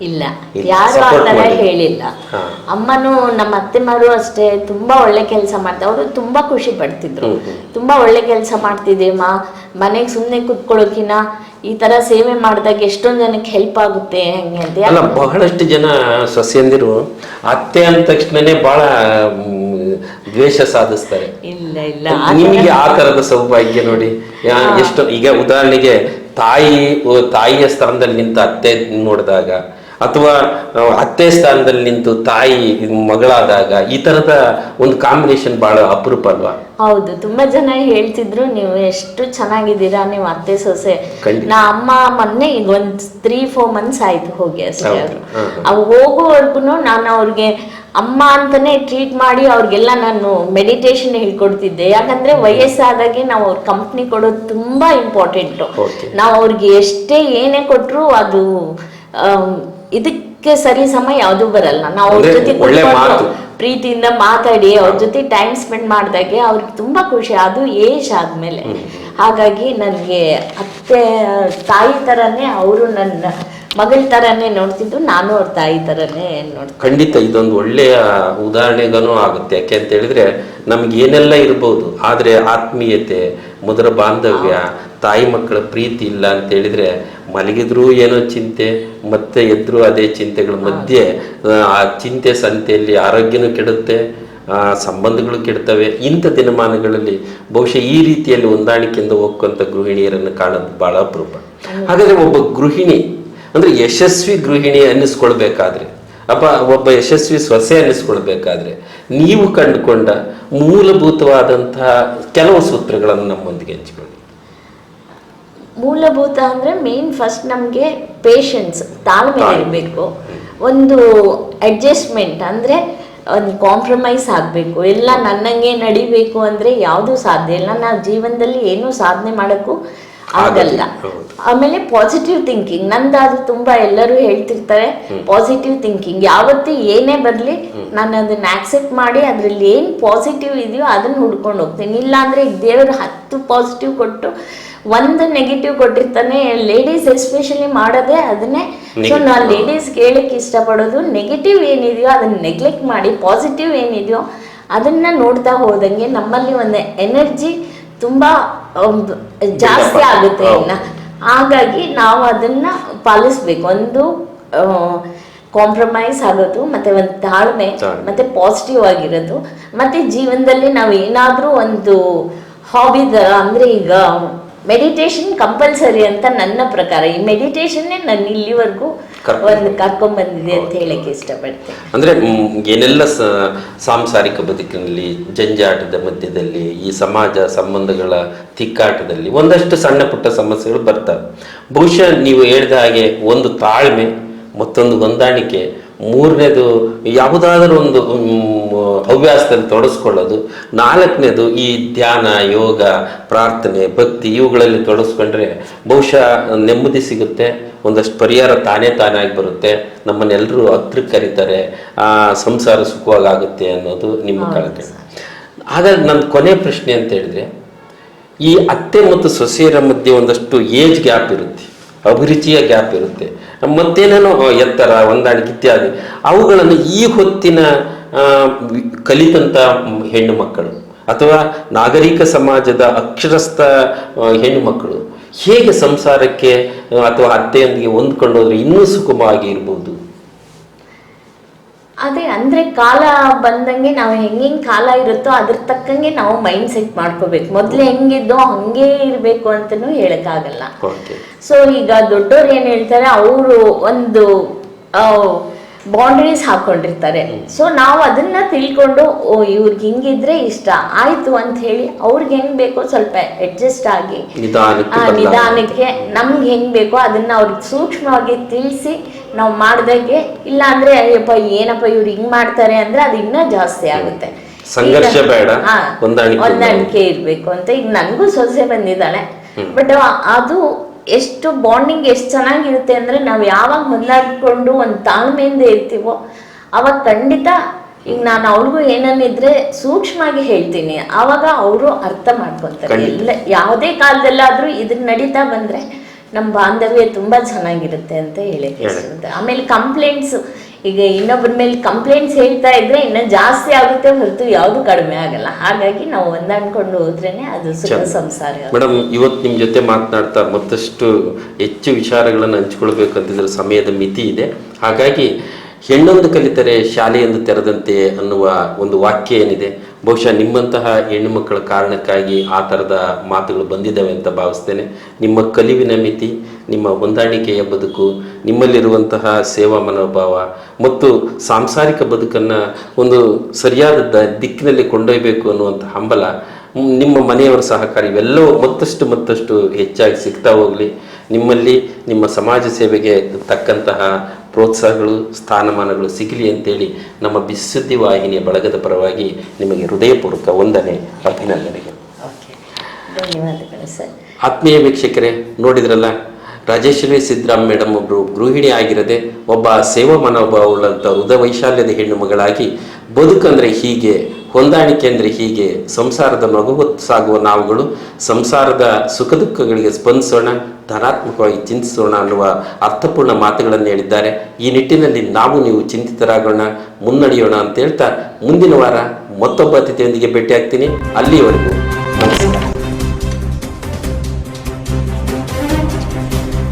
ಇಲ್ಲ, ಯಾರು ಆ ಥರ ಹೇಳಿಲ್ಲ. ಅಮ್ಮನೂ ನಮ್ಮ ಅತ್ತೆಮಾರು ಅಷ್ಟೇ ತುಂಬಾ ಒಳ್ಳೆ ಕೆಲಸ ಮಾಡ್ತಾರೆ. ಅವರು ತುಂಬಾ ಖುಷಿ ಪಡ್ತಿದ್ರು. ತುಂಬಾ ಒಳ್ಳೆ ಕೆಲಸ ಮಾಡ್ತಿದ್ದೀಮ್ಮ, ಮನೆಗೆ ಸುಮ್ಮನೆ ಕುತ್ಕೊಳ್ಳೋಕಿನ ಈ ತರ ಸೇವೆ ಮಾಡಿದಾಗ ಎಷ್ಟೊಂದು ಜನಕ್ಕೆ ಹೆಲ್ಪ್ ಆಗುತ್ತೆ ಹಂಗೆ ಅಂತ. ಅಲ್ಲ, ಬಹಳಷ್ಟು ಜನ ಸೊಸೆಯಂದಿರು ಅತ್ತೆ ಅಂದ ತಕ್ಷಣನೇ ಬಹಳ ದ್ವೇಷ ಸಾಧಿಸ್ತಾರೆ. ಇಲ್ಲ ಇಲ್ಲ, ನಿಮಗೆ ಆ ತರದ ಸೌಭಾಗ್ಯ ನೋಡಿ. ಎಷ್ಟು ಈಗ ಉದಾಹರಣೆಗೆ ತಾಯಿಯ ಸ್ಥಾನದಲ್ಲಿ ನಿಂತ ಅತ್ತೆ ನೋಡಿದಾಗ ಅಥವಾ ಅತ್ತೆ ಸ್ಥಾನದಲ್ಲಿ ನಿಂತು ತಾಯಿ ಮಗಳಾದಾಗ ಈ ತರದ ಒಂದು ಕಾಂಬಿನೇಷನ್ ಬಹಳ ಅಪರೂಪ ಅಲ್ವಾ? ಹೌದು, ತುಂಬಾ ಜನ ಹೇಳ್ತಿದ್ರು ನೀವು ಎಷ್ಟು ಚೆನ್ನಾಗಿದ್ದೀರಾ ನೀವು ಅತ್ತೆ ಸೊಸೆ. ನಾ ಅಮ್ಮ ಮೊನ್ನೆ ಈಗ ಒಂದ್ 3-4 ಮಂತ್ಸ್ ಆಯ್ತು ಹೋಗಿ ಅಷ್ಟೇ. ಅವ್ರು ಹೋಗುವವರೆಗೂ ನಾನು ಅವ್ರಿಗೆ ಅಮ್ಮ ಅಂತಾನೆ ಟ್ರೀಟ್ ಮಾಡಿ ಅವ್ರಿಗೆಲ್ಲ ನಾನು ಮೆಡಿಟೇಷನ್ ಹೇಳ್ಕೊಡ್ತಿದ್ದೆ. ಯಾಕಂದ್ರೆ ವಯಸ್ಸಾದಾಗೆ ನಾವು ಅವ್ರ ಕಂಪ್ನಿ ಕೊಡೋದು ತುಂಬಾ ಇಂಪಾರ್ಟೆಂಟು. ನಾವು ಅವ್ರಿಗೆ ಎಷ್ಟೇ ಏನೇ ಕೊಟ್ರು ಅದು ಇದಕ್ಕೆ ಸರಿ ಸಮ ಯಾವ್ದು ಬರಲ್ಲ. ನಾವು ಅವ್ರ ಜೊತೆ ಪ್ರೀತಿಯಿಂದ ಮಾತಾಡಿ ಅವ್ರ ಜೊತೆ ಟೈಮ್ ಸ್ಪೆಂಡ್ ಮಾಡಿದಾಗೆ ಅವ್ರಿಗೆ ತುಂಬಾ ಖುಷಿ, ಅದು ಏಜ್ ಆದ್ಮೇಲೆ. ಹಾಗಾಗಿ ನನಗೆ ಅತ್ತೆ ತಾಯಿ ತರನೇ ಅವರು ನನ್ನ ಮಗಳ ತರನೇ ನೋಡ್ತಿದ್ದು, ನಾನು ಅವ್ರ ತಾಯಿ ತರನೇ ನೋಡ್ತೀನಿ. ಖಂಡಿತ ಇದೊಂದು ಒಳ್ಳೆಯ ಉದಾಹರಣೆಗೂ ಆಗುತ್ತೆ. ಯಾಕೆ ಅಂತ ಹೇಳಿದ್ರೆ ನಮ್ಗೆ ಏನೆಲ್ಲ ಇರ್ಬೋದು, ಆದ್ರೆ ಆತ್ಮೀಯತೆ, ಮಧುರ ಬಾಂಧವ್ಯ, ತಾಯಿ ಮಕ್ಕಳ ಪ್ರೀತಿ ಇಲ್ಲ ಅಂತ ಹೇಳಿದ್ರೆ ಮಲಗಿದ್ರು ಏನೋ ಚಿಂತೆ, ಮತ್ತೆ ಎದ್ರು ಅದೇ ಚಿಂತೆಗಳ ಮಧ್ಯೆ ಆ ಚಿಂತೆ ಸಂತೆಯಲ್ಲಿ ಆರೋಗ್ಯನೂ ಕೆಡುತ್ತೆ, ಸಂಬಂಧಗಳು ಕೆಡ್ತವೆ. ಇಂಥ ದಿನಮಾನಗಳಲ್ಲಿ ಬಹುಶಃ ಈ ರೀತಿಯಲ್ಲಿ ಹೊಂದಾಣಿಕೆಯಿಂದ ಹೋಗ್ಕೊಂತ ಗೃಹಿಣಿಯರನ್ನು ಕಾಣೋದು ಬಹಳ ಅಪರೂಪ. ಹಾಗಾದ್ರೆ ಒಬ್ಬ ಗೃಹಿಣಿ ಅಂದ್ರೆ ಯಶಸ್ವಿ ಗೃಹಿಣಿ ಅನ್ನಿಸ್ಕೊಳ್ಬೇಕಾದ್ರೆ ಒಬ್ಬ ಯಶಸ್ವಿ ಸೊಸೆ ಅನ್ನಿಸ್ಕೊಳ್ಬೇಕಾದ್ರೆ ನೀವು ಕಂಡುಕೊಂಡ ಮೂಲಭೂತವಾದಂತಹ ಕೆಲವು ಸೂತ್ರಗಳನ್ನು ನಮ್ಮೊಂದಿಗೆ ಹಂಚಿಕೊಳ್ಳಿ. ಮೂಲಭೂತ ಅಂದ್ರೆ ಮೇನ್ ಫಸ್ಟ್ ನಮ್ಗೆ ಪೇಷನ್ಸ್, ತಾಳ್ಮೆ ಇರಬೇಕು. ಒಂದು ಅಡ್ಜಸ್ಟ್ಮೆಂಟ್ ಅಂದ್ರೆ ಒಂದು ಕಾಂಪ್ರಮೈಸ್ ಆಗಬೇಕು. ಎಲ್ಲ ನನ್ನಂಗೆ ನಡಿಬೇಕು ಅಂದ್ರೆ ಯಾವುದು ಸಾಧ್ಯ ಇಲ್ಲ. ನಾವು ಜೀವನದಲ್ಲಿ ಏನೂ ಸಾಧನೆ ಮಾಡೋಕ್ಕೂ ಆಗಲ್ಲ. ಆಮೇಲೆ ಪಾಸಿಟಿವ್ ಥಿಂಕಿಂಗ್ ನಂದು ತುಂಬಾ ಎಲ್ಲರೂ ಹೇಳ್ತಿರ್ತಾರೆ, ಪಾಸಿಟಿವ್ ಥಿಂಕಿಂಗ್. ಯಾವತ್ತೂ ಏನೇ ಬರ್ಲಿ ನಾನು ಅದನ್ನ ಆಕ್ಸೆಪ್ಟ್ ಮಾಡಿ ಅದ್ರಲ್ಲಿ ಏನ್ ಪಾಸಿಟಿವ್ ಇದೆಯೋ ಅದನ್ನ ಹುಡ್ಕೊಂಡು ಹೋಗ್ತೀನಿ. ಇಲ್ಲ ಅಂದ್ರೆ ದೇವರು 10 ಪಾಸಿಟಿವ್ ಕೊಟ್ಟು 1 ನೆಗೆಟಿವ್ ಕೊಟ್ಟಿರ್ತಾನೆ. ಲೇಡೀಸ್ ಎಸ್ಪೆಷಲಿ ಮಾಡೋದೇ ಅದನ್ನೇ. ಸೊ ನಾವು ಲೇಡೀಸ್ ಕೇಳಕ್ಕೆ ಇಷ್ಟಪಡೋದು ನೆಗೆಟಿವ್ ಏನಿದೆಯೋ ಅದನ್ನ ನೆಗ್ಲೆಕ್ಟ್ ಮಾಡಿ ಪಾಸಿಟಿವ್ ಏನಿದೆಯೋ ಅದನ್ನ ನೋಡ್ತಾ ಹೋದಂಗೆ ನಮ್ಮಲ್ಲಿ ಒಂದು ಎನರ್ಜಿ ತುಂಬಾ ಜಾಸ್ತಿ ಆಗುತ್ತೆ. ಹಾಗಾಗಿ ನಾವು ಅದನ್ನ ಪಾಲಿಸ್ಬೇಕು. ಒಂದು ಕಾಂಪ್ರಮೈಸ್ ಆಗೋದು, ಮತ್ತೆ ಒಂದು ತಾಳ್ಮೆ, ಮತ್ತೆ ಪಾಸಿಟಿವ್ ಆಗಿರೋದು, ಮತ್ತೆ ಜೀವನದಲ್ಲಿ ನಾವು ಏನಾದ್ರೂ ಒಂದು ಹಾಬಿ ತರ, ಅಂದ್ರೆ ಈಗ ಮೆಡಿಟೇಷನ್ ಕಂಪಲ್ಸರಿ ಅಂತ ನನ್ನ ಪ್ರಕಾರ. ಈ ಮೆಡಿಟೇಷನ್ನೇ ನನ್ನ ಇಲ್ಲಿವರೆಗೂ ಒಂದು ಕರ್ಕೊಂಡ್ ಬಂದಿದೆ ಅಂತ ಹೇಳಕ್ಕೆ ಇಷ್ಟಪಡ್ತೇನೆ. ಅಂದ್ರೆ ಏನೆಲ್ಲ ಸಾಂಸಾರಿಕ ಬದುಕಿನಲ್ಲಿ ಜಂಜಾಟದ ಮಧ್ಯದಲ್ಲಿ ಈ ಸಮಾಜ ಸಂಬಂಧಗಳ ತಿಕ್ಕಾಟದಲ್ಲಿ ಒಂದಷ್ಟು ಸಣ್ಣ ಪುಟ್ಟ ಸಮಸ್ಯೆಗಳು ಬರ್ತವೆ. ಬಹುಶಃ ನೀವು ಹೇಳಿದ ಹಾಗೆ ಒಂದು ತಾಳ್ಮೆ, ಮತ್ತೊಂದು ಹೊಂದಾಣಿಕೆ, ಮೂರನೇದು ಯಾವುದಾದ್ರೂ ಒಂದು ಹವ್ಯಾಸದಲ್ಲಿ ತೊಡಸ್ಕೊಳ್ಳೋದು, ನಾಲ್ಕನೇದು ಈ ಧ್ಯಾನ, ಯೋಗ, ಪ್ರಾರ್ಥನೆ, ಭಕ್ತಿ ಇವುಗಳಲ್ಲಿ ತೊಡಸ್ಕೊಂಡ್ರೆ ಬಹುಶಃ ನೆಮ್ಮದಿ ಸಿಗುತ್ತೆ, ಒಂದಷ್ಟು ಪರಿಹಾರ ತಾನಾಗಿ ಬರುತ್ತೆ, ನಮ್ಮನ್ನೆಲ್ಲರೂ ಹತ್ರಕ್ಕೆ ಕರೀತಾರೆ, ಸಂಸಾರ ಸುಖವಾಗುತ್ತೆ ಅನ್ನೋದು ನಿಮ್ಮ ಕಳಕಳಿ. ಹಾಗಾಗಿ ನನ್ನ ಕೊನೆ ಪ್ರಶ್ನೆ ಅಂತ ಹೇಳಿದ್ರೆ, ಈ ಅತ್ತೆ ಮತ್ತು ಸೊಸೆಯರ ಮಧ್ಯೆ ಒಂದಷ್ಟು ಏಜ್ ಗ್ಯಾಪ್ ಇರುತ್ತೆ, ಅಭಿರುಚಿಯ ಗ್ಯಾಪ್ ಇರುತ್ತೆ, ಮತ್ತೇನೇನೋ ಎತ್ತರ, ಹೊಂದಾಣಿಕೆ ಇತ್ಯಾದಿ. ಅವುಗಳನ್ನು ಈ ಹೊತ್ತಿನ ಕಲಿತಂಥ ಹೆಣ್ಣು ಮಕ್ಕಳು ಅಥವಾ ನಾಗರಿಕ ಸಮಾಜದ ಅಕ್ಷರಸ್ಥ ಹೆಣ್ಣು ಮಕ್ಕಳು ಹೇಗೆ ಸಂಸಾರಕ್ಕೆ ಅಥವಾ ಅತ್ತೆಯೊಂದಿಗೆ ಹೊಂದ್ಕೊಂಡೋದ್ರೆ ಇನ್ನೂ ಸುಗಮವಾಗಿ ಇರ್ಬೋದು? ಅದೇ ಅಂದ್ರೆ ಕಾಲ ಬಂದಂಗೆ ನಾವು ಹೆಂಗ್ ಕಾಲ ಇರುತ್ತೋ ಅದ್ರ ತಕ್ಕಂಗೆ ನಾವು ಮೈಂಡ್ ಸೆಟ್ ಮಾಡ್ಕೋಬೇಕು. ಮೊದ್ಲು ಹೆಂಗಿದ್ದೋ ಹಂಗೆ ಇರ್ಬೇಕು ಅಂತನೂ ಹೇಳಕ್ಕಾಗಲ್ಲ. ಸೊ ಈಗ ದೊಡ್ಡವ್ರು ಏನ್ ಹೇಳ್ತಾರೆ, ಅವರು ಒಂದು ಬೌಂಡ್ರೀಸ್ ಹಾಕೊಂಡಿರ್ತಾರೆ. ಸೊ ನಾವು ಅದನ್ನ ತಿಳ್ಕೊಂಡು, ಓ ಇವ್ರಿಗೆ ಹಿಂಗಿದ್ರೆ ಇಷ್ಟ ಆಯ್ತು ಅಂತ ಹೇಳಿ ಅವ್ರಿಗೆ ಹೆಂಗ್ ಬೇಕೋ ಸ್ವಲ್ಪ ಅಡ್ಜಸ್ಟ್ ಆಗಿ ನಿಧಾನಕ್ಕೆ ನಮ್ಗೆ ಹೆಂಗ್ ಬೇಕೋ ಅದನ್ನ ಅವ್ರಿಗೆ ಸೂಕ್ಷ್ಮವಾಗಿ ತಿಳಿಸಿ ನಾವು ಮಾಡ್ದಾಗೆ. ಇಲ್ಲ ಅಂದ್ರೆ ಅಯ್ಯಪ್ಪ ಏನಪ್ಪ ಇವ್ರು ಹಿಂಗ್ ಮಾಡ್ತಾರೆ ಅಂದ್ರೆ ಅದು ಇನ್ನೂ ಜಾಸ್ತಿ ಆಗುತ್ತೆ. ಸಂಘರ್ಷ ಬೇಡ, ಹೊಂದಾಣಿಕೆ ಇರ್ಬೇಕು ಅಂತ. ಈಗ ನನ್ಗೂ ಸೊಸೆ ಬಂದಿದ್ದಾಳೆ, ಬಟ್ ಅದು ಎಷ್ಟು ಬಾಂಡಿಂಗ್ ಎಷ್ಟು ಚೆನ್ನಾಗಿರುತ್ತೆ ಅಂದ್ರೆ ನಾವು ಯಾವಾಗ ಹೊಂದಾಡ್ಕೊಂಡು ಒಂದು ತಾಳ್ಮೆಯಿಂದ ಇರ್ತೀವೋ ಅವಾಗ ಖಂಡಿತ, ಈಗ ನಾನು ಅವ್ರಿಗೂ ಏನನ್ನಿದ್ರೆ ಸೂಕ್ಷ್ಮವಾಗಿ ಹೇಳ್ತೀನಿ, ಆವಾಗ ಅವರು ಅರ್ಥ ಮಾಡ್ಕೊಂತಾರೆ. ಎಲ್ಲ ಯಾವುದೇ ಕಾಲದಲ್ಲಾದ್ರೂ ಇದನ್ನ ನಡೀತಾ ಬಂದ್ರೆ ನಮ್ಮ ಬಾಂಧವ್ಯ ತುಂಬಾ ಚೆನ್ನಾಗಿರುತ್ತೆ ಅಂತ ಹೇಳಕ್ಕೆ ಇಷ್ಟ. ಆಮೇಲೆ ಕಂಪ್ಲೇಂಟ್ಸ್, ಈಗ ಇನ್ನೊಬ್ಬರ ಮೇಲೆ ಕಂಪ್ಲೇಂಟ್ಸ್ ಹೇಳ್ತಾ ಇದ್ರೆ ಇನ್ನೂ ಜಾಸ್ತಿ ಆಗುತ್ತೆ ಹೊರತು ಯಾವುದು ಕಡಿಮೆ ಆಗಲ್ಲ. ಹಾಗಾಗಿ ನಾವು ಹೊಂದಾಡ್ಕೊಂಡು ಹೋದ್ರೇನೆ ಅದು ಸುಖ ಸಂಸಾರ. ಮೇಡಮ್, ಇವತ್ತು ನಿಮ್ಮ ಜೊತೆ ಮಾತನಾಡ್ತಾ ಮತ್ತಷ್ಟು ಹೆಚ್ಚು ವಿಚಾರಗಳನ್ನು ಹಂಚ್ಕೊಳ್ಬೇಕಂತಿದ್ರೆ ಸಮಯದ ಮಿತಿ ಇದೆ. ಹಾಗಾಗಿ ಹೆಣ್ಣೊಂದು ಕಲಿತರೆ ಶಾಲೆಯೊಂದು ತೆರೆದಂತೆ ಅನ್ನುವ ಒಂದು ವಾಕ್ಯ ಏನಿದೆ, ಬಹುಶಃ ನಿಮ್ಮಂತಹ ಹೆಣ್ಣು ಮಕ್ಕಳ ಕಾರಣಕ್ಕಾಗಿ ಆ ಥರದ ಮಾತುಗಳು ಬಂದಿದ್ದಾವೆ ಅಂತ ಭಾವಿಸ್ತೇನೆ. ನಿಮ್ಮ ಕಲಿವಿನ ಮಿತಿ, ನಿಮ್ಮ ಹೊಂದಾಣಿಕೆಯ ಬದುಕು, ನಿಮ್ಮಲ್ಲಿರುವಂತಹ ಸೇವಾ ಮನೋಭಾವ ಮತ್ತು ಸಾಂಸಾರಿಕ ಬದುಕನ್ನು ಒಂದು ಸರಿಯಾದ ದಿಕ್ಕಿನಲ್ಲಿ ಕೊಂಡೊಯ್ಯಬೇಕು ಅನ್ನುವಂಥ ಹಂಬಲ, ನಿಮ್ಮ ಮನೆಯವರ ಸಹಕಾರ ಇವೆಲ್ಲವೂ ಮತ್ತಷ್ಟು ಹೆಚ್ಚಾಗಿ ಸಿಗ್ತಾ ಹೋಗಲಿ. ನಿಮ್ಮಲ್ಲಿ ನಿಮ್ಮ ಸಮಾಜ ಸೇವೆಗೆ ತಕ್ಕಂತಹ ಪ್ರೋತ್ಸಾಹಗಳು, ಸ್ಥಾನಮಾನಗಳು ಸಿಗಲಿ ಅಂತೇಳಿ ನಮ್ಮ ಬಿಸುದ್ದಿ ವಾಹಿನಿಯ ಬಳಗದ ಪರವಾಗಿ ನಿಮಗೆ ಹೃದಯಪೂರ್ವಕ ವಂದನೆ, ಅಭಿನಂದನೆಗಳು. ಧನ್ಯವಾದಗಳು ಸರ್. ಆತ್ಮೀಯ ವೀಕ್ಷಕರೇ, ನೋಡಿದ್ರಲ್ಲ, ರಾಜೇಶ್ವರಿ ಸಿದ್ದರಾಮ್ ಮೇಡಮ್ ಒಬ್ಬರು ಗೃಹಿಣಿ ಆಗಿರದೆ ಒಬ್ಬ ಸೇವಾ ಮನೋಭಾವವುಳ್ಳಂಥ ಹೃದಯ ವೈಶಾಲ್ಯದ ಹೆಣ್ಣು ಮಗಳಾಗಿ ಬದುಕಂದ್ರೆ ಹೀಗೆ, ಹೊಂದಾಣಿಕೆ ಅಂದರೆ ಹೀಗೆ, ಸಂಸಾರದ ನಗು ಹೊತ್ತು ಸಾಗುವ ನಾವುಗಳು ಸಂಸಾರದ ಸುಖ ದುಃಖಗಳಿಗೆ ಸ್ಪಂದಿಸೋಣ, ಧನಾತ್ಮಕವಾಗಿ ಚಿಂತಿಸೋಣ ಅನ್ನುವ ಅರ್ಥಪೂರ್ಣ ಮಾತುಗಳನ್ನು ಹೇಳಿದ್ದಾರೆ. ಈ ನಿಟ್ಟಿನಲ್ಲಿ ನಾವು ನೀವು ಚಿಂತಿತರಾಗೋಣ, ಮುನ್ನಡೆಯೋಣ ಅಂತ ಹೇಳ್ತಾ ಮುಂದಿನ ವಾರ ಮತ್ತೊಬ್ಬ ಅತಿಥಿಯೊಂದಿಗೆ ಭೇಟಿ ಆಗ್ತೀನಿ. ಅಲ್ಲಿಯವರೆಗೂ